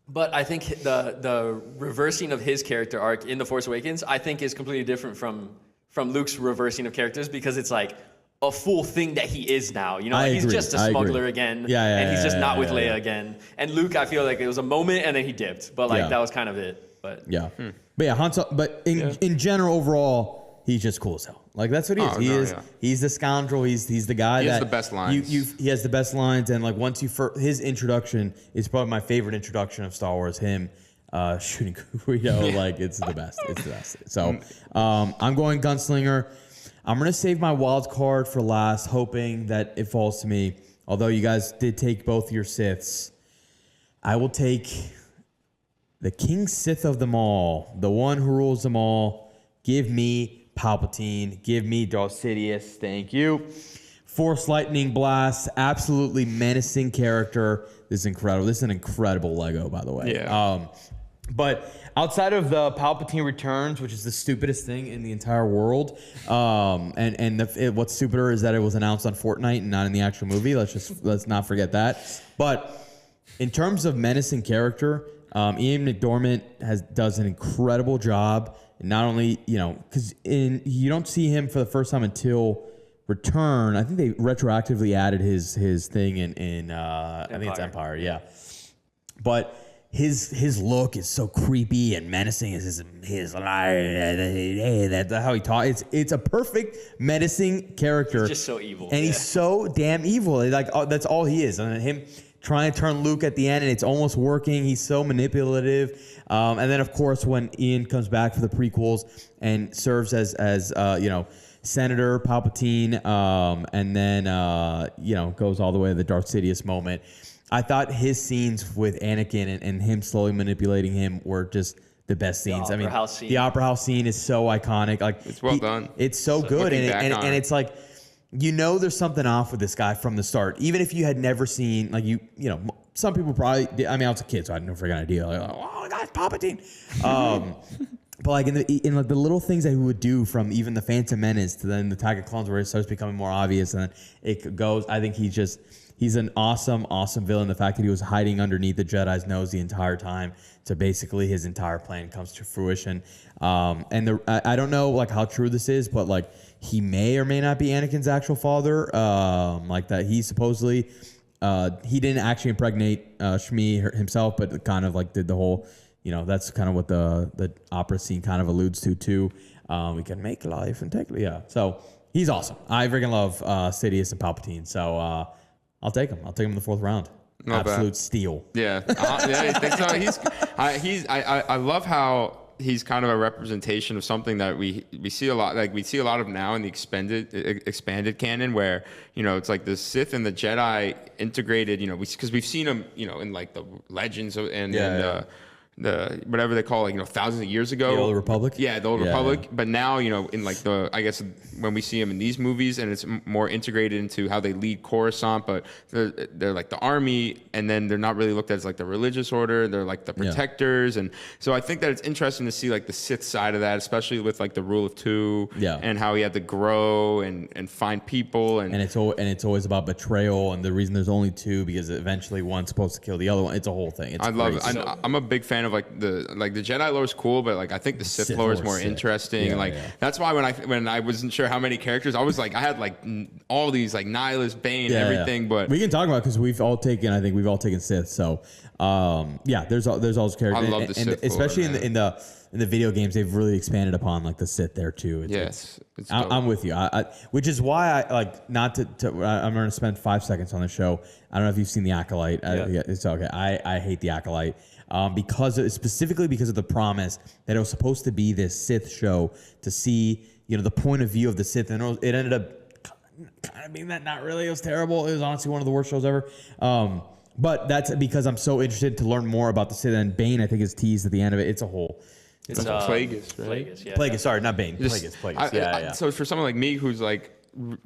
But I think the reversing of his character arc in The Force Awakens, I think, is completely different from Luke's reversing of characters, because it's like a full thing that he is now. He's just a smuggler again, and he's just not with Leia again. And Luke, I feel like it was a moment and then he dipped, but that was kind of it. But Han Solo. But in general, overall, he's just cool as hell. That's what he is. He's the scoundrel. He's the guy that has the best lines. He has the best lines, and once his introduction is probably my favorite introduction of Star Wars. Him shooting Greedo, it's the best. It's the best. So I'm going Gunslinger. I'm gonna save my wild card for last, hoping that it falls to me. Although you guys did take both your Siths, I will take the King Sith of them all, the one who rules them all. Give me Palpatine. Give me Darth Sidious. Thank you. Force lightning blast. Absolutely menacing character. This is incredible. This is an incredible Lego, by the way. Yeah. But outside of the Palpatine Returns, which is the stupidest thing in the entire world, what's stupider is that it was announced on Fortnite and not in the actual movie. Let's not forget that. But in terms of menacing character, Ian McDiarmid does an incredible job. Not only because you don't see him for the first time until Return. I think they retroactively added his thing in I think it's Empire. Yeah, but. His look is so creepy and menacing. That's how he talks. It's a perfect menacing character. He's just so evil, and he's so damn evil. That's all he is. And him trying to turn Luke at the end, and it's almost working. He's so manipulative. And then of course when Ian comes back for the prequels and serves as Senator Palpatine, and then goes all the way to the Darth Sidious moment. I thought his scenes with Anakin and him slowly manipulating him were just the best scenes. The Opera House scene is so iconic. Like it's well done. It's so good, and it's like there's something off with this guy from the start. Even if you had never seen some people probably. I was a kid, so I had no freaking idea. Like, oh my God, Palpatine. But like in the little things that he would do, from even the Phantom Menace to then the Attack of Clones, where it starts becoming more obvious, and then it goes. I think he's an awesome villain. The fact that he was hiding underneath the Jedi's nose the entire time, so basically his entire plan comes to fruition. I don't know like how true this is, but like he may or may not be Anakin's actual father. Like that he supposedly he didn't actually impregnate Shmi himself, but kind of like did the whole. That's kind of what the opera scene kind of alludes to too. We can make life and take So he's awesome. I freaking love Sidious and Palpatine. So I'll take him. I'll take him in the 4th round. Not Absolute bad. Steal. Yeah, I think so. I love how he's kind of a representation of something that we see a lot. Like we see a lot of now in the expanded canon, where it's like the Sith and the Jedi integrated. Because we've seen them. In like the Legends and the whatever they call thousands of years ago. The Old Republic? Yeah, the Old Republic. Yeah. But now, in like I guess when we see them in these movies, and it's more integrated into how they lead Coruscant, but they're like the army, and then they're not really looked at as like the religious order. They're like the protectors. And so I think that it's interesting to see like the Sith side of that, especially with like the rule of two and how he had to grow and find people. And it's always about betrayal, and the reason there's only two because eventually one's supposed to kill the other one. It's a whole thing. I love it. I'm a big fan of like the Jedi lore is cool, but like I think the Sith lore is more interesting. That's why when I wasn't sure how many characters, I was like I had like all these like Nihilus, Bane, everything. But we can talk about it because we've all taken Sith. So there's all those characters. I love the Sith especially lore, in the video games, they've really expanded upon like the Sith there too. I'm with you. Which is why I like not to. I'm going to spend 5 seconds on the show. I don't know if you've seen The Acolyte. It's okay. I hate The Acolyte. Specifically because of the promise that it was supposed to be this Sith show to see, the point of view of the Sith, and it ended up kind of being that not really. It was terrible. It was honestly one of the worst shows ever. But that's because I'm so interested to learn more about the Sith, and Bane I think is teased at the end of it. It's a whole. It's Plagueis, right? Plagueis, sorry, not Bane. Plagueis. So for someone like me who's like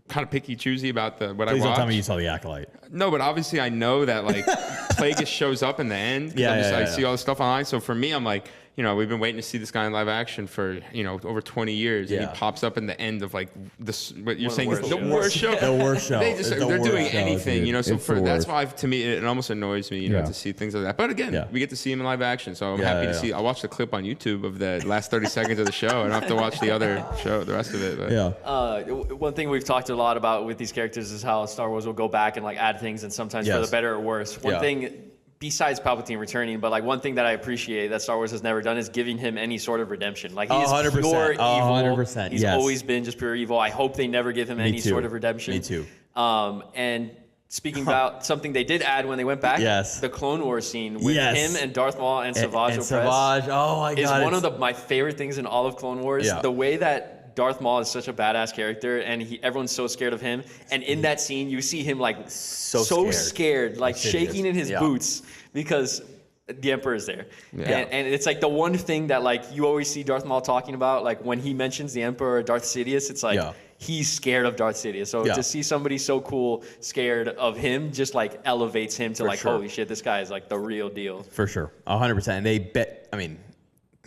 kind of picky choosy about what I watch. Please don't tell me you saw The Acolyte. No, but obviously I know that like Plagueis shows up in the end. I see all the stuff online. So for me, I'm like, we've been waiting to see this guy in live action for over 20 years, and he pops up in the end of like this. What you're saying is the worst show. The worst show. They're doing anything, So that's why to me it almost annoys me, to see things like that. But again, we get to see him in live action, so I'm happy to see. I watched the clip on YouTube of the last 30 seconds of the show. I don't have to watch the other show, the rest of it. But. One thing we've talked a lot about with these characters is how Star Wars will go back and like add things, and sometimes for the better or worse. One thing. Besides Palpatine returning, but like one thing that I appreciate that Star Wars has never done is giving him any sort of redemption. Like he's pure evil. 100%. He's always been just pure evil. I hope they never give him any sort of redemption. Me too. And speaking about something they did add when they went back, the Clone Wars scene with him and Darth Maul and Savage Opress. Oh my God! Is one of my favorite things in all of Clone Wars. The way that Darth Maul is such a badass character, and everyone's so scared of him. And in that scene, you see him like so scared, like shaking in his boots because the Emperor is there. And it's like the one thing that like you always see Darth Maul talking about, like when he mentions the Emperor or Darth Sidious, it's like he's scared of Darth Sidious. So to see somebody so cool scared of him just like elevates him to holy shit, this guy is like the real deal. For sure, 100%. And they bet. I mean,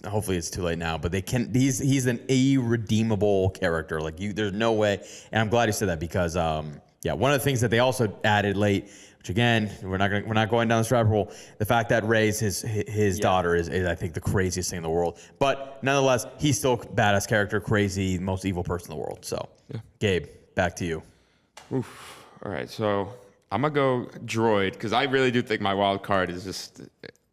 hopefully it's too late now, but they can. He's an irredeemable character. Like there's no way. And I'm glad you said that because one of the things that they also added late, which again we're not going down this rabbit hole. The fact that Rey's his daughter is I think the craziest thing in the world. But nonetheless, he's still a badass character, crazy, most evil person in the world. So, Gabe, back to you. Oof. All right, so I'm gonna go droid because I really do think my wild card is just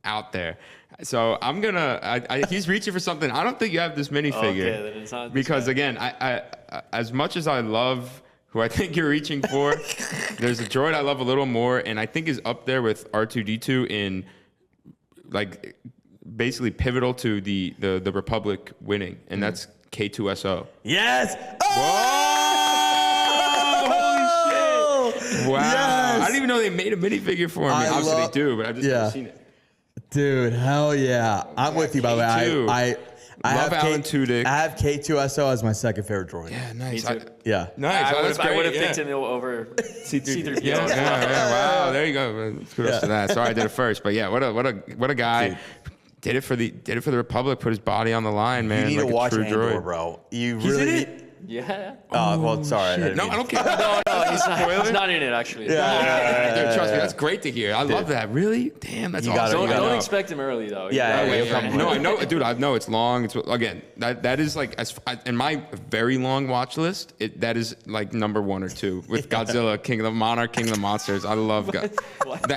out there. So I'm gonna. He's reaching for something. I don't think you have this minifigure. Okay, then it's not because again, I as much as I love who I think you're reaching for, there's a droid I love a little more, and I think is up there with R2D2 in like basically pivotal to the Republic winning, and that's K2SO. Yes. Whoa! Holy shit! Wow! Yes! I didn't even know they made a minifigure for me. Obviously they do, but I've just never seen it. Dude, hell yeah. I'm with you, by the way. I love have Alan Tudyk. I have K2SO as my second favorite droid. Yeah, nice. Me too. Nice. I would have picked him over C3PO. Yeah. Wow. There you go. Kudos to that. Sorry, I did it first, but yeah, what a guy. Dude. Did it for the Republic. Put his body on the line, man. You need like to watch a true Andor, droid. bro. You He's really in need. it? Yeah. Oh, well, sorry. No, I don't care. No, he's not in it actually. Dude, trust me, that's great to hear. I love that. Really? Damn, that's You awesome. gotta Don't know. expect him early though. Yeah, No, I know, dude. I know it's long. It's again that is like in my very long watch list. That is like number 1 or 2 with Godzilla, King of the Monarch, King of the Monsters. I love the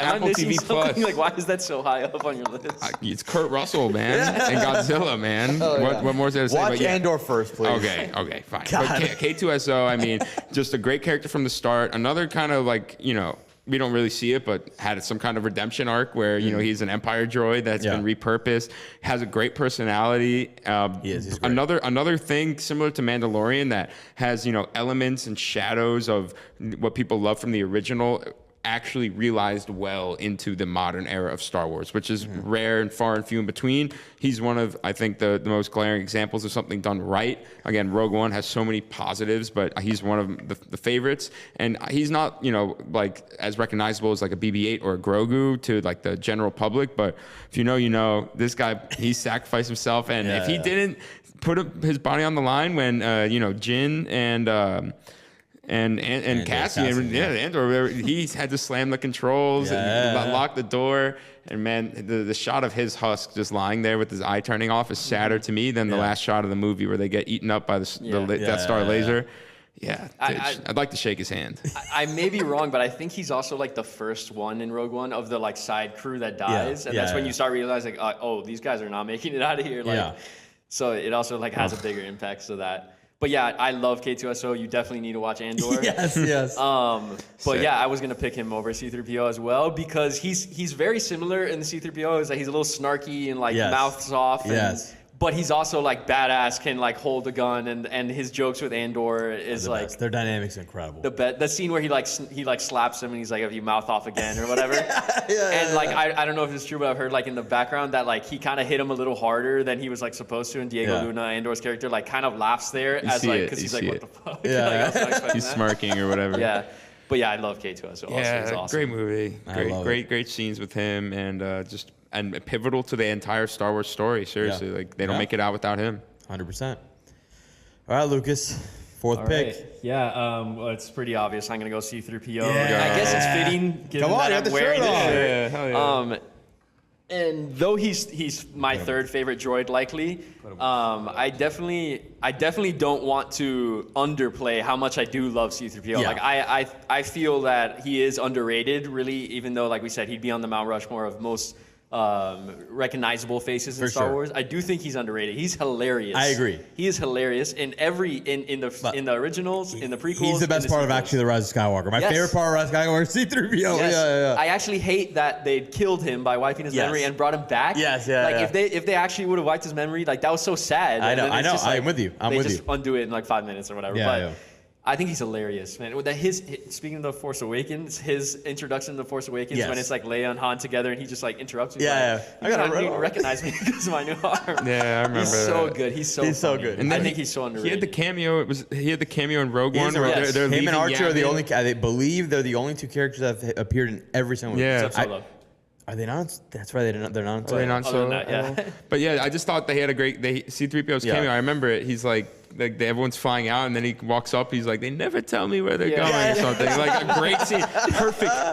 Apple TV Plus. Like, why is that so high up on your list? It's Kurt Russell, man, and Godzilla, man. What more is there to say? Watch Andor first, please. Okay, fine. But K2SO, I mean, just a great character from the start. Another kind of like, we don't really see it, but had some kind of redemption arc where, he's an Empire droid that's been repurposed, has a great personality. He's great. Another thing similar to Mandalorian that has, elements and shadows of what people love from the original actually realized well into the modern era of Star Wars, which is rare and far and few in between. He's one of, I think, the most glaring examples of something done right. Again, Rogue One has so many positives, but he's one of the favorites. And he's not, like as recognizable as like a BB-8 or a Grogu to like the general public. But if you know, this guy, he sacrificed himself. And if he didn't put his body on the line when, Jin and Cassian, Andor, he had to slam the controls and lock the door. And man, the shot of his husk just lying there with his eye turning off is sadder to me than the last shot of the movie where they get eaten up by the Death Star laser. Yeah, I'd like to shake his hand. I may be wrong, but I think he's also like the first one in Rogue One of the like side crew that dies, and that's when you start realizing, oh, these guys are not making it out of here. So it also like has a bigger impact. So that. But yeah, I love K2SO. You definitely need to watch Andor. Yes. But yeah, I was gonna pick him over C3PO as well because he's very similar in the C3PO. Is that he's a little snarky and like mouths off. But he's also like badass, can like hold a gun, and his jokes with Andor is like their dynamic's incredible. The scene where he slaps him and he's like, "If you mouth off again" or whatever. And like I don't know if it's true, but I've heard like in the background that like he kind of hit him a little harder than he was like supposed to. And Diego Luna, Andor's character, like kind of laughs there because he's like, "What the fuck?" He's smirking or whatever. Yeah. But yeah, I love K2SO. Yeah, it's awesome. Great movie. Great scenes with him, and and pivotal to the entire Star Wars story. Seriously, like they don't make it out without him. 100%. All right, Lucas, fourth pick. Right. Yeah, well, it's pretty obvious. I'm gonna go C3PO. I guess it's fitting given Come on, that you have I'm the wearing shirt this on. shirt. Hell yeah. And though he's my third favorite droid, likely, I definitely don't want to underplay how much I do love C3PO. Yeah. Like I feel that he is underrated, really, even though, like we said, he'd be on the Mount Rushmore of most recognizable faces in Star Wars. I do think he's underrated. He's hilarious. I agree. He is hilarious in the originals, in the prequels. He's the best part of actually the Rise of Skywalker. My favorite part of Rise of Skywalker is C-3PO. Yes. Yeah. I actually hate that they killed him by wiping his memory and brought him back. If they actually would have wiped his memory, like that was so sad. I know. I'm with you. They just undo it in like 5 minutes or whatever. I think he's hilarious, man. Speaking of The Force Awakens, his introduction to The Force Awakens Yes. when it's like Leia and Han together and he just like interrupts me. Yeah, Like, yeah. I you can't recognize me because of my new arm. Yeah, I remember He's so that. good. He's so so good. And I then think he's so underrated. He had the cameo. He had the cameo in Rogue One. Where Yes. they're Him leaving and Archer are the Yavin. only. I believe they're the only two characters that have appeared in every single movie. Yeah. Except Solo. Are they not? That's right. They're not. Are they not Other so? than that, yeah. But yeah, I just thought they had a great. C-3PO's Yeah. cameo. I remember it. He's like everyone's flying out, and then he walks up. He's like, they never tell me where they're Yeah. going or something. Like a great scene.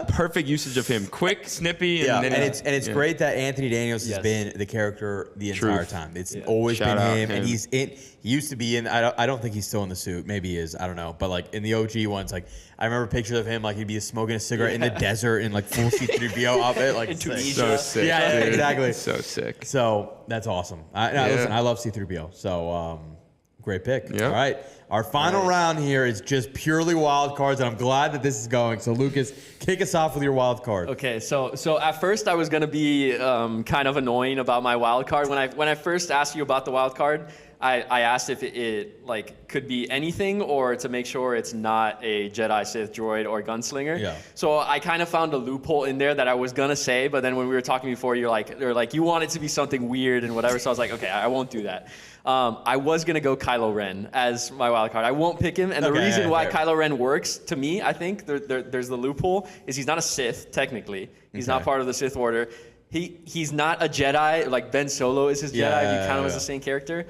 Perfect usage of him. Quick, snippy, and Yeah, then and it's great that Anthony Daniels has Yes. been the character the entire time. It's always Shout been out him, and him. he's in. He used to be in. I don't think he's still in the suit. Maybe he is. I don't know. But like in the OG ones, like I remember pictures of him, like he'd be smoking a cigarette in the desert in like full C-3PO outfit, like In sick. Tunisia. so sick. Yeah, dude. exactly. So sick. So that's awesome. Listen, I love C-3PO. So great pick. Yeah. All right. Our final round here is just purely wild cards, and I'm glad that this is going. So Lucas, kick us off with your wild card. Okay, so at first I was gonna be kind of annoying about my wild card. When I first asked you about the wild card, I asked if it like could be anything or to make sure it's not a Jedi, Sith, droid, or gunslinger. Yeah. So I kind of found a loophole in there that I was gonna say, but then when we were talking before, you're like you want it to be something weird and whatever. So I was like, okay, I won't do that. I was gonna go Kylo Ren as my wild card. I won't pick him, and the Okay, reason why fair. Kylo Ren works to me, I think there's the loophole is he's not a Sith technically. He's not part of the Sith Order. He's not a Jedi like Ben Solo is his Jedi. If you count him as the same character.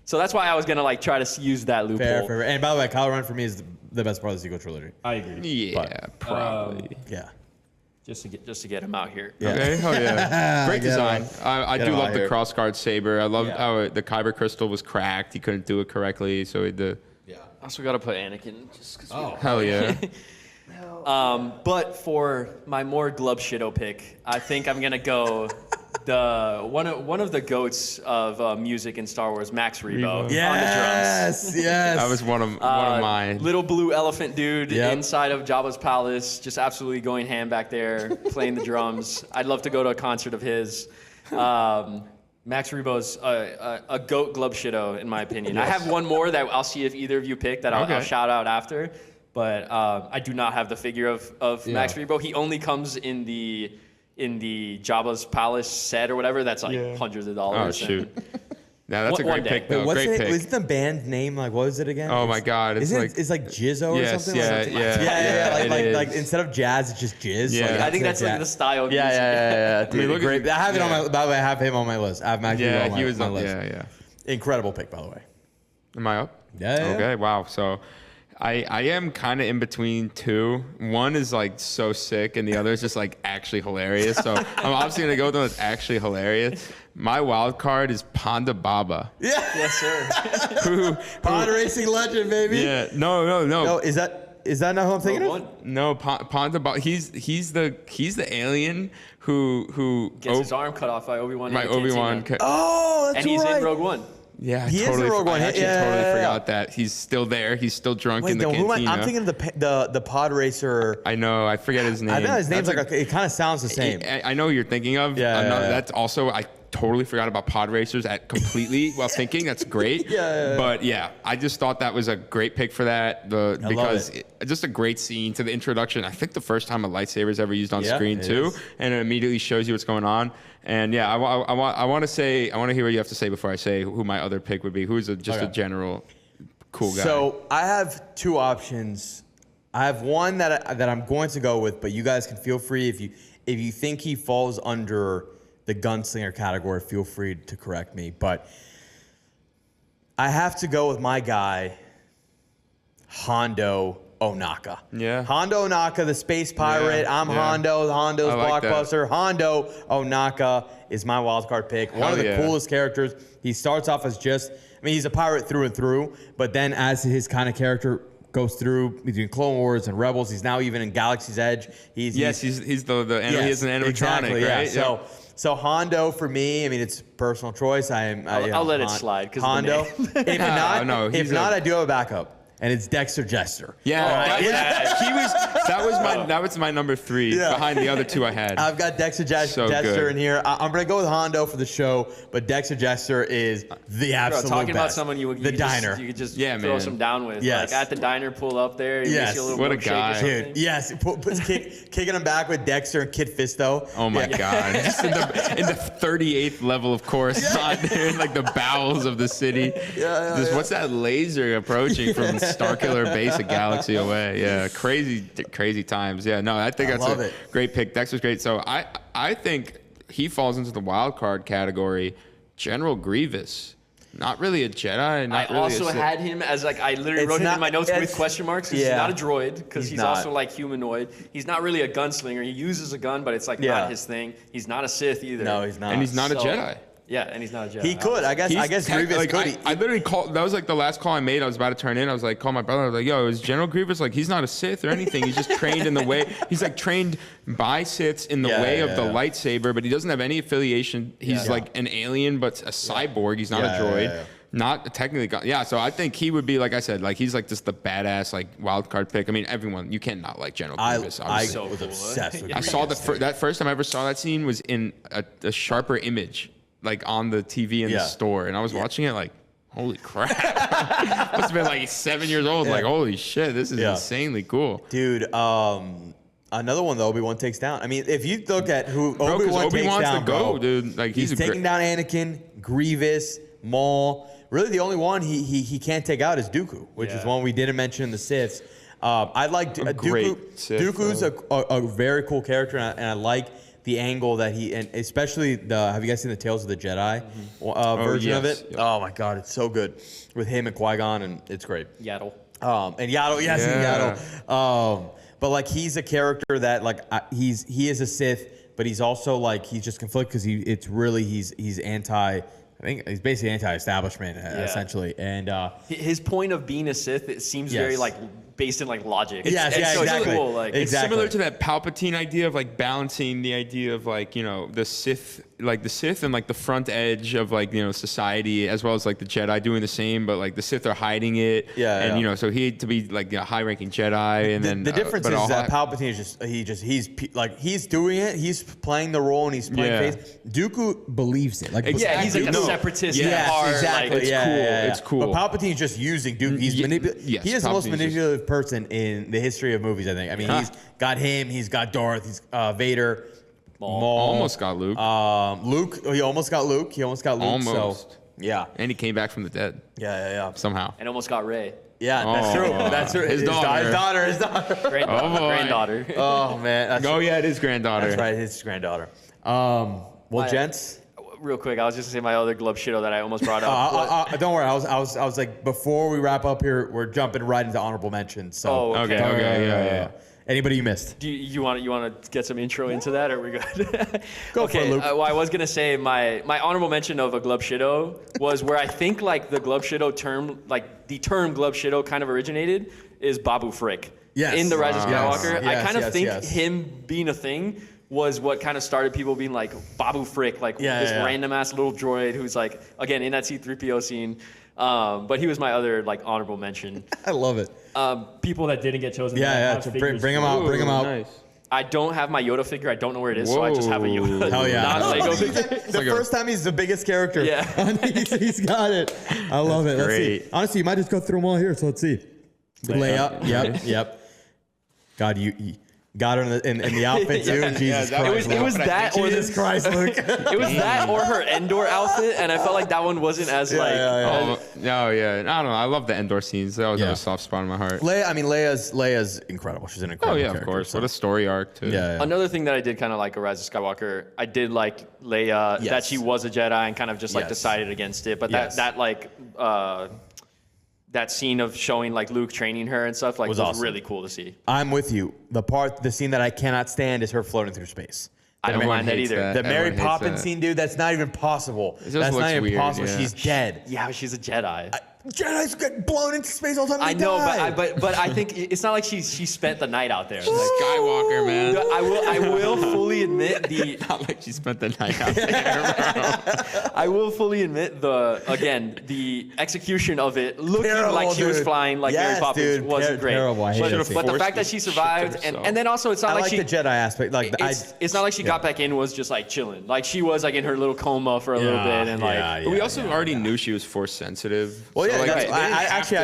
So that's why I was gonna like try to use that loophole. Fair. And by the way, Kylo Ren for me is the best part of the sequel trilogy. I agree. Yeah, probably. Yeah. Just to get him out here. Yeah. Okay. Oh yeah. Great Get design. him I Get do him love out the here. crossguard saber. I love Yeah. how the kyber crystal was cracked. He couldn't do it correctly, so he did. I also gotta put Anakin just because. Hell yeah. But for my more glub shitto pick, I think I'm gonna go one of the goats of music in Star Wars, Max Rebo, on the drums. Yes. That was one of mine. Little blue elephant dude Yep. inside of Jabba's palace, just absolutely going ham back there, playing the drums. I'd love to go to a concert of his. Max Rebo's a goat glub shitto, in my opinion. I have one more that I'll see if either of you pick that I'll Okay. shout out after. But I do not have the figure of Max Rebo. He only comes in the Jabba's palace set or whatever. That's like hundreds of Oh dollars. shoot. Yeah, that's a One great day. pick though. What's Great it? pick. Isn't the band name like what was it again? Oh my God, it's It's like Jizzo or Yes, something. yeah, like yeah, yeah. it Like is. instead of jazz, it's just jizz. Yeah. Like, I think that's like jazz. the style of Yeah, music. yeah. Dude, mean, look at great. the- I have it on yeah. my. By the way, I have him on my list. I have Max Rebo Yeah, on my, he was my on. list. Yeah. Incredible pick, by the way. Am I up? Yeah. Okay. Wow. So. I am kind of in between two. One is like so sick, and the other is just like actually hilarious. So I'm obviously gonna go with the one that's actually hilarious. My wild card is Ponda Baba. Yeah. Yes, sir. Pod racing legend, baby. Yeah. No. No, is that not who I'm thinking of? One No, Ponda Baba. He's the alien who gets his arm cut off by Obi-Wan. my in the cantina. Obi-Wan. Oh, that's And he's right. in Rogue One. Yeah, He is totally. in Rogue One. I actually Yeah. totally forgot that he's still there. He's still drunk Wait, in the no, who am cantina. I'm thinking of the pod racer. I know. I forget his name. I know his name's That's like it kind of sounds the same. I know who you're thinking of. Yeah, I'm not- yeah. That's also I totally forgot about pod racers completely while thinking. That's great. Yeah. But yeah, I just thought that was a great pick for that. Because just a great scene to the introduction. I think the first time a lightsaber is ever used on Yeah, screen it too, is. and it immediately shows you what's going on. And yeah, I want to hear what you have to say before I say who my other pick would be. Who's a general cool guy. So I have two options. I have one that I'm going to go with, but you guys can feel free if you think he falls under the gunslinger category, feel free to correct me. But I have to go with my guy, Hondo Ohnaka. Yeah. Hondo Ohnaka, the space pirate. Yeah, I'm yeah. Hondo's I like that. blockbuster. Hondo Ohnaka is my wildcard pick. One of the yeah. coolest characters. He starts off as he's a pirate through and through, but then as his kind of character goes through between Clone Wars and Rebels, he's now even in Galaxy's Edge. He's the he has an animatronic, exactly, right? Yeah. So Hondo for me, I mean, it's personal choice. I'll let it slide 'cause of the Hondo. name. If not, No, I do have a backup, and it's Dexter Jester. Yeah, he was That was my number 3 behind the other 2 I had. I've got Dexter So Jester good. in here. I'm gonna go with Hondo for the show, but Dexter Jester is the absolute Talking best. about someone you the diner. you could just Yeah, throw man. some down with. Yes. Like at the diner, pull up there. You Yes. make you a little What a milkshake guy. or something. Dude, yes, kicking him back with Dexter and Kid Fisto. Oh my God! Just in the 38th level of Coruscant, they're in like the bowels of the city. What's that laser approaching from Starkiller base a galaxy away? Yeah, crazy times. Yeah, no, I think that's love a it. great pick. Dexter's great. So I think he falls into the wild card category. General Grievous. Not really a Jedi. Not I really also a Sith. had him as like I literally It's wrote him not- in my notes it's- with question marks. He's yeah. not a droid because he's not. also like humanoid. He's not really a gunslinger. He uses a gun, but it's like Yeah. not his thing. He's not a Sith either. No, he's not. And he's not a So- Jedi. Yeah, and he's not a Jedi. He could. I guess Grievous like, could. I literally called. That was like the last call I made. I was about to turn in. I was like, call my brother. I was like, yo, is General Grievous like he's not a Sith or anything? He's just trained in the way. He's like trained by Siths in the way of the lightsaber, but he doesn't have any affiliation. He's like an alien, but a cyborg. He's not a droid. Not technically. Yeah. So I think he would be like I said. Like he's like just the badass like wild card pick. I mean, everyone you can't not like General Grievous. I obviously. was obsessed with I saw that first time I ever saw that scene was in a sharper image, like on the TV in the store, and I was watching it like, holy crap! Must have been like 7 years old. Like, holy shit, this is insanely cool, dude. Another one that Obi-Wan takes down. I mean, if you look at who Obi-Wan takes wants down, to go, bro, dude. Like he's taking down Anakin, Grievous, Maul. Really, the only one he can't take out is Dooku, which is one we didn't mention in the Siths. I like Dooku. great Sith, Dooku's a very cool character, and I like the angle that he, and especially have you guys seen the Tales of the Jedi version of yes. it? Yep. Oh my God, it's so good with him and Qui-Gon, and it's great. Yaddle. And Yaddle, yes, and Yaddle. But like he's a character that like he is a Sith, but he's also like he's just conflicted because he's anti. I think he's basically anti-establishment essentially, and His point of being a Sith, it seems very like based in like logic. Yes, so exactly. It's cool. Like It's similar to that Palpatine idea of like balancing the idea of like, you know, the Sith and like the front edge of like, you know, society, as well as like the Jedi doing the same, but like the Sith are hiding it. And you know, so he had to be like a high-ranking Jedi, and then the difference is that Palpatine is he's doing it, he's playing the role, and he's playing face. Dooku believes it, like he's like a separatist. exactly. It's cool. But Palpatine's just using Dooku. He's he is the most manipulative person in the history of movies, I think. I mean, he's got him, he's got Darth, he's Vader, Maul. Almost got Luke. Luke. He almost got Luke. Almost. So, yeah. And he came back from the dead. Yeah. Somehow. And almost got Rey. Yeah, that's true. That's true. His daughter. His daughter. Granddaughter. Oh man. Yeah, it is granddaughter. That's right. His granddaughter. Gents. Real quick, I was just gonna say my other glove shitto that I almost brought up. Don't worry. I was like, before we wrap up here, we're jumping right into honorable mentions. So. Okay. Yeah. Anybody you missed? Do you want to get some intro into that, or are we good? Go for it, Luke. Well, I was gonna say my honorable mention of a glove shitto was where I think like the glove shitto term, like the term glove shitto kind of originated, is Babu Frik. Yes. In the Rise of Skywalker, Yes, I kind of think yes. him being a thing was what kind of started people being like Babu Frik, like this random ass little droid who's like, again, in that C-3PO scene. But he was my other like honorable mention. I love it. People that didn't get chosen. Bring him out. Bring him out. Nice. I don't have my Yoda figure. I don't know where it is, so I just have a Yoda. Hell yeah. Non-Lego figure. The first time he's the biggest character. Yeah. he's got it. I love it. Let's see. great. Honestly, you might just go through them all here, so let's see. Leia. Yep. God, you got her in the outfit too. Jesus Christ. It was that or Jesus Christ, Luke. It was that or her Endor outfit, and I felt like that one wasn't as I don't know. I love the Endor scenes. They always have a soft spot in my heart. Leia's incredible. She's an incredible character. Of course. So. What a story arc too. Yeah. Another thing that I did kind of like a Rise of Skywalker, I did like Leia, that she was a Jedi and kind of just like decided against it. But that scene of showing like Luke training her and stuff like was awesome. really cool to see. I'm with you. The scene that I cannot stand is her floating through space. I don't mind that either. The Mary Poppins scene, dude, that's not even possible. That's not even weird, possible. yeah. She's dead. Yeah, but she's a Jedi. Jedi's get blown into space all the time. I know, but I think it's not like she spent the night out there. Skywalker, man. I will fully admit the. Not like she spent the night out there. I will fully admit the execution of it looking Terrible, like she was dude. flying like Yes, Mary Poppins dude, wasn't great. terrible. I hate But, that scene. but the Forced fact that the she shit to survived, herself. and then also it's not I like like she. the Jedi aspect. Like It's not like she got back in was just like chilling. Like she was like in her little coma for a little bit and like. But we also already knew she was force sensitive. Well, yeah, so, like, that's, they didn't I have actually to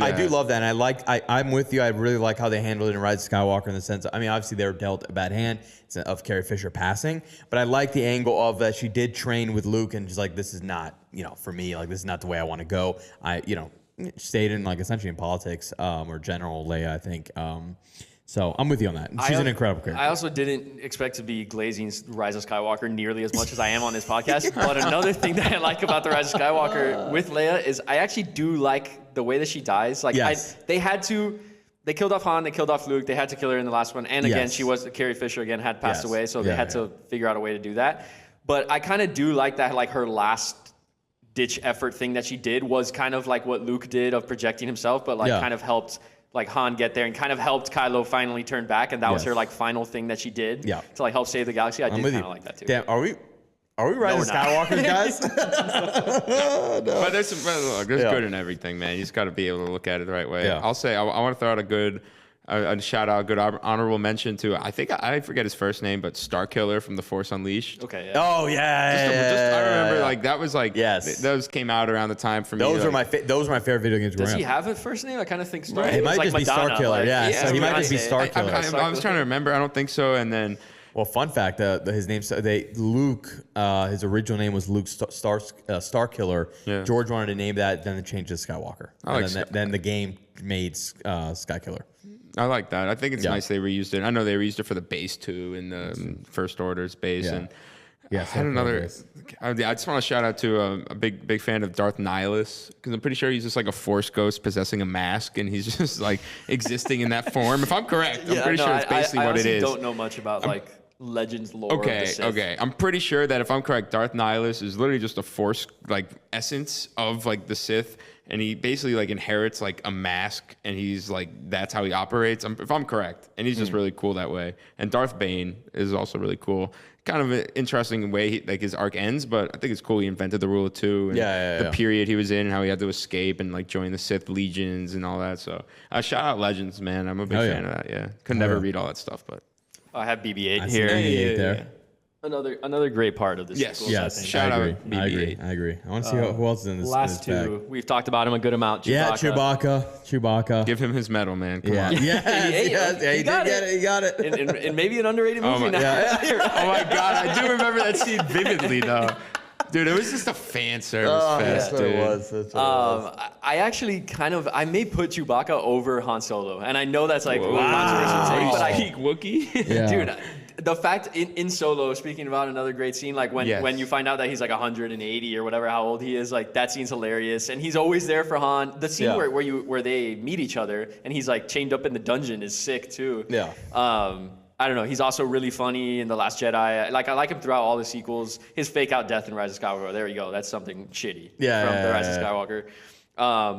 I do that. love that, and I'm with you. I really like how they handled it in Rise of Skywalker in the sense. I mean, obviously they were dealt a bad hand of Carrie Fisher passing, but I like the angle of that she did train with Luke and just like this is not for me, like this is not the way I want to go. I stayed in like essentially in politics or General Leia, I think. So I'm with you on that. She's an incredible character. I also didn't expect to be glazing Rise of Skywalker nearly as much as I am on this podcast. But another thing that I like about the Rise of Skywalker with Leia is I actually do like the way that she dies. Like Yes. they killed off Han, they killed off Luke, they had to kill her in the last one. And again, Yes. Carrie Fisher again had passed Yes. away, so Yeah, they had to figure out a way to do that. But I kind of do like that, like her last ditch effort thing that she did was kind of like what Luke did of projecting himself, but like kind of helped like Han get there and kind of helped Kylo finally turn back, and that was Yes. her like final thing that she did Yeah. to like help save the galaxy. I did with kind you. of like that too. Damn, are we Rise of we're not. Skywalkers, guys? But there's there's Yeah. good in everything, man. You just got to be able to look at it the right way. Yeah. I'll say I want to throw out a shout out, good honorable mention to I think I forget his first name, but Starkiller from The Force Unleashed. Okay, yeah. Oh yeah. I remember like that was like Yes. those came out around the time for me. Those are like, those were my favorite video games. Does growing he up. have a first name? I kind of think Star. It might was just be Madonna, Starkiller, like, yeah, so he might just be Beyonce. Starkiller. I was trying to remember. I don't think so. And then Well, fun fact: his name, Luke. His original name was Luke Starkiller. Yeah. George wanted to name that, then it changed to Skywalker. I like Then the game made Skykiller. I like that. I think it's Yeah. nice they reused it. I know they reused it for the base too in the First Order's base. Yeah. And Yeah, I had another. I just want to shout out to a big fan of Darth Nihilus because I'm pretty sure he's just like a Force ghost possessing a mask and he's just like existing in that form. If I'm correct, I'm pretty sure it's basically I what it honestly is. don't know much about like Legends lore. of the Okay, Sith. okay. I'm pretty sure that if I'm correct, Darth Nihilus is literally just a Force like essence of like the Sith, and he basically like inherits like a mask, and he's like that's how he operates. If I'm correct, and he's just really cool that way. And Darth Bane is also really cool. Kind of an interesting way like his arc ends, but I think it's cool he invented the rule of two. And the period he was in, and how he had to escape and like join the Sith legions and all that. So shout out Legends, man. I'm a big fan of that. Yeah, could never read all that stuff, but. I have BB-8 I see here. BB-8 there. Another great part of this. Yes. sequel, Yes, I think. Shout I agree. out I agree. BB-8. I agree. I want to see who else is in this. Last in this two, bag. we've talked about him a good amount. Yeah, Chewbacca. Give him his medal, man. Come Yeah, on. yes, he did get it. He got it. and maybe an underrated movie now. Oh my god, I do remember that scene vividly though. Dude, it was just a fan service fest, dude. That's what it was. I actually I may put Chewbacca over Han Solo, and I know that's like a controversial take, but Peak Wookiee. Yeah. dude, the fact in Solo, speaking about another great scene, like when Yes. you find out that he's like 180 or whatever, how old he is, like that scene's hilarious, and he's always there for Han. The scene where they meet each other and he's like chained up in the dungeon is sick too. Yeah. I don't know. He's also really funny in The Last Jedi. Like I like him throughout all the sequels. His fake out death in Rise of Skywalker. There you go. That's something shitty from The Rise of Skywalker.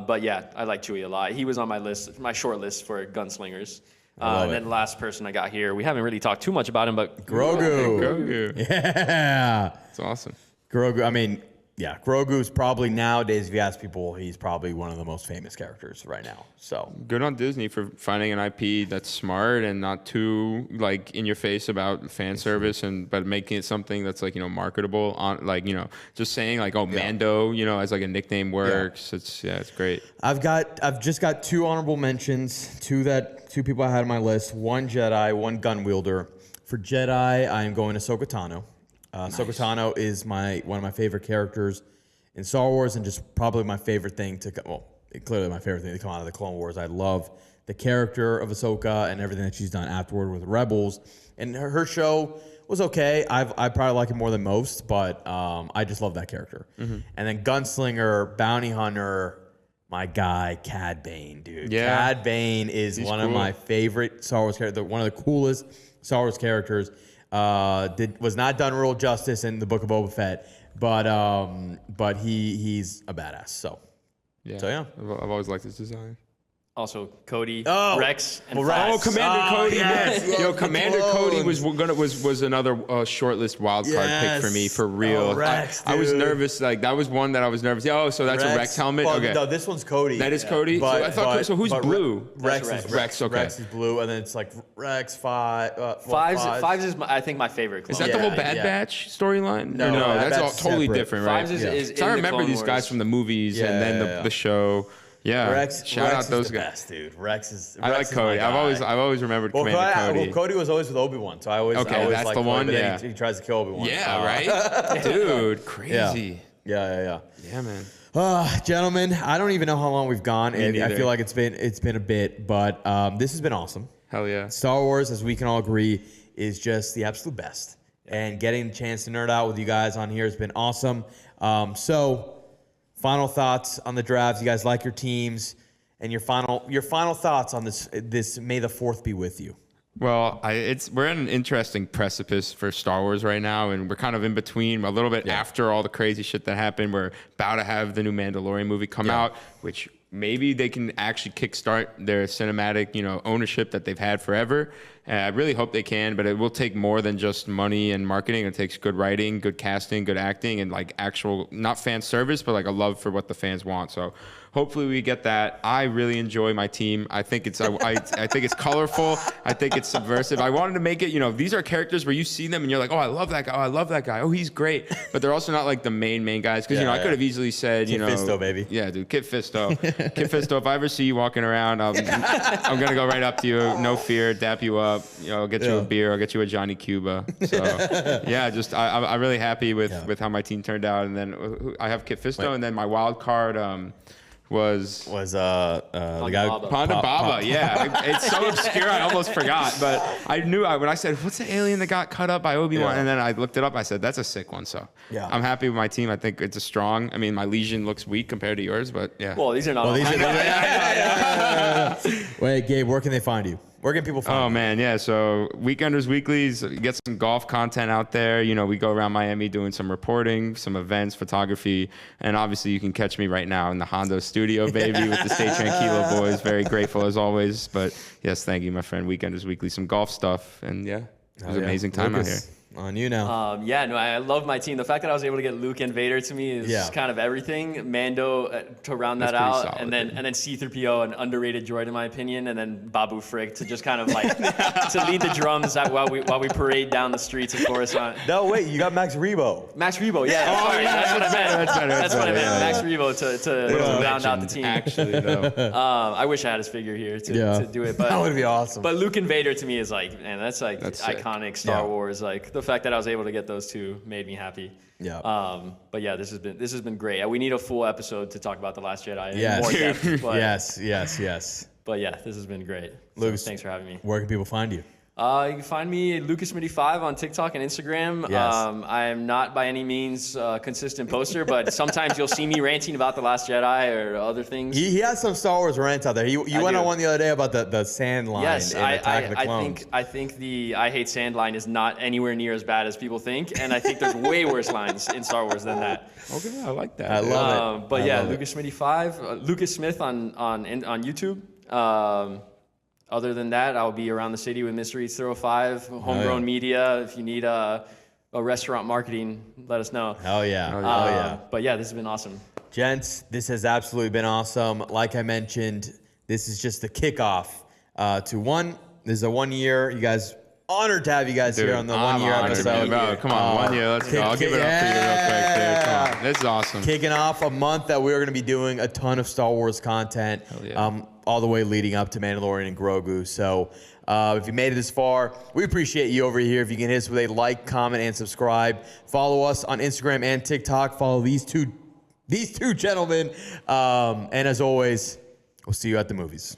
But yeah, I like Chewie a lot. He was on my list, my short list for gunslingers. And then the last person I got here, we haven't really talked too much about him, but Grogu. Yeah. It's awesome. Grogu. I mean, yeah, Grogu's probably nowadays, if you ask people, he's probably one of the most famous characters right now. So Good on Disney for finding an IP that's smart and not too like in your face about fan service, but making it something that's like marketable on like just saying like Mando as like a nickname works. It's great. I've just got two honorable mentions, two people I had on my list. One Jedi, one gun wielder. For Jedi, I am going to Ahsoka Tano. Ahsoka Tano is one of my favorite characters in Star Wars, and just probably my favorite thing clearly my favorite thing to come out of the Clone Wars. I love the character of Ahsoka and everything that she's done afterward with Rebels. And her show was okay. I probably like it more than most, but I just love that character. Mm-hmm. And then Gunslinger, Bounty Hunter, my guy, Cad Bane, dude. Yeah. Cad Bane is one of my favorite Star Wars characters, one of the coolest Star Wars characters. Was not done real justice in the Book of Boba Fett, but he's a badass. So yeah. I've always liked his design. Also, Cody, Oh. Rex, and Well, Flash. Oh, Commander Cody! yes. Yes. Yo, The Commander clones. Cody was another shortlist wild card pick for me Yes. for real. Oh, Rex, I was dude. nervous. Like that was one that I was nervous. Oh, so that's a Rex helmet. Well, Okay, no, this one's Cody. that is Cody. But, so I thought. So who's but blue? Rex That's is Rex, okay. Rex is blue, and then it's like Rex five. Fives is I think my favorite. Is Clone. that the whole Yeah, Bad yeah. Batch storyline? No, Or no, Bad that's all Batch's totally separate. different, right? Fives is So I in the remember Clone these guys Wars. from the movies Yeah, and then yeah. the show. Yeah, Rex, shout Rex out those is the guys. best, dude. Rex is. I like Rex is my Cody. I've guy. always remembered Well, Commander Cody. Cody was always with Obi-Wan, so I always. Okay, I always that's liked the Cody, one, but then yeah. he tries to kill Obi-Wan. Yeah, right, dude, crazy. Yeah. Yeah, man. Gentlemen, I don't even know how long we've gone. I neither. feel like it's been a bit, but this has been awesome. Hell yeah. Star Wars, as we can all agree, is just the absolute best. And getting the chance to nerd out with you guys on here has been awesome. So, final thoughts on the drafts. You guys like your teams, and your final thoughts on this. May the 4th be with you. Well, we're at an interesting precipice for Star Wars right now, and we're kind of in between, a little bit after all the crazy shit that happened. We're about to have the new Mandalorian movie come out, which maybe they can actually kickstart their cinematic, ownership that they've had forever. I really hope they can, but it will take more than just money and marketing. It takes good writing, good casting, good acting, and like actual, not fan service, but like a love for what the fans want. So hopefully we get that. I really enjoy my team. I think it's I think it's colorful. I think it's subversive. I wanted to make it, these are characters where you see them and you're like, oh, I love that guy. Oh, I love that guy. Oh, he's great. But they're also not like the main guys. Because, I could have easily said, Kit Fisto, baby. Yeah, dude, Kit Fisto. Kit Fisto, if I ever see you walking around, I'm going to go right up to you. No fear, dap you up. I'll get you a beer. I'll get you a Johnny Cuba. So, yeah, just I'm really happy with how my team turned out. And then I have Kit Fisto. And then my wild card was the guy Baba. Ponda Baba. Yeah, it's so obscure I almost forgot, but I knew when I said, "What's the alien that got cut up by Obi-Wan?" and then I looked it up. I said, "That's a sick one." So I'm happy with my team. I think it's a strong. I mean, my Legion looks weak compared to yours, but yeah. Well, these are not. Wait, Gabe, where can they find you? Where can people find you? Oh man, yeah. So Weekenders Weeklies, get some golf content out there. We go around Miami doing some reporting, some events, photography, and obviously you can catch me right now in the Hondo studio, baby, with the Stay Tranquilo boys. Very grateful as always. But yes, thank you, my friend. Weekenders Weekly, some golf stuff, and yeah, it was an amazing time out here. Lucas, on you now. I love my team. The fact that I was able to get Luke and Vader to me is kind of everything. Mando to round that That's pretty out, solid, and then C-3PO, an underrated droid in my opinion, and then Babu Frik to just kind of like to lead the drums while we parade down the streets of Coruscant. No, wait, you got Max Rebo. Max Rebo, sorry, that's what I meant. That's what I meant. Max Rebo to round out the team. Actually, though. I wish I had his figure here to do it, but That would be awesome. But Luke and Vader to me is like, man, that's sick. iconic Star Wars. Like the fact that I was able to get those two made me happy. Yeah. But yeah, this has been great. We need a full episode to talk about The Last Jedi. Yes. In more depth, but, Yes. But yeah, this has been great. Lucas, Thanks for having me. Where can people find you? You can find me at LucasMidi5 on TikTok and Instagram. Yes. I am not by any means a consistent poster, but sometimes you'll see me ranting about The Last Jedi or other things. He has some Star Wars rants out there. You went on one the other day about the sand line Yes, in Attack of the Clones. I think the I hate sand line is not anywhere near as bad as people think, and I think there's way worse lines in Star Wars than that. Okay, I like that. I love it. But I yeah, love it. LucasMidi5, Lucas Smith on YouTube. Other than that, I'll be around the city with Mystery 305, Homegrown Media. If you need a restaurant marketing, let us know. Hell yeah. But yeah, this has been awesome. Gents, this has absolutely been awesome. Like I mentioned, this is just the kickoff to one. This is a 1 year. You guys, honored to have you guys here on the 1 year honored, episode. bro. Come on, 1 year. Let's go. I'll give it up for you real quick, dude. Come on. This is awesome. Kicking off a month that we're going to be doing a ton of Star Wars content. Hell yeah. All the way leading up to Mandalorian and Grogu. So if you made it this far, we appreciate you over here. If you can hit us with a like, comment, and subscribe. Follow us on Instagram and TikTok. Follow these two gentlemen. And as always, we'll see you at the movies.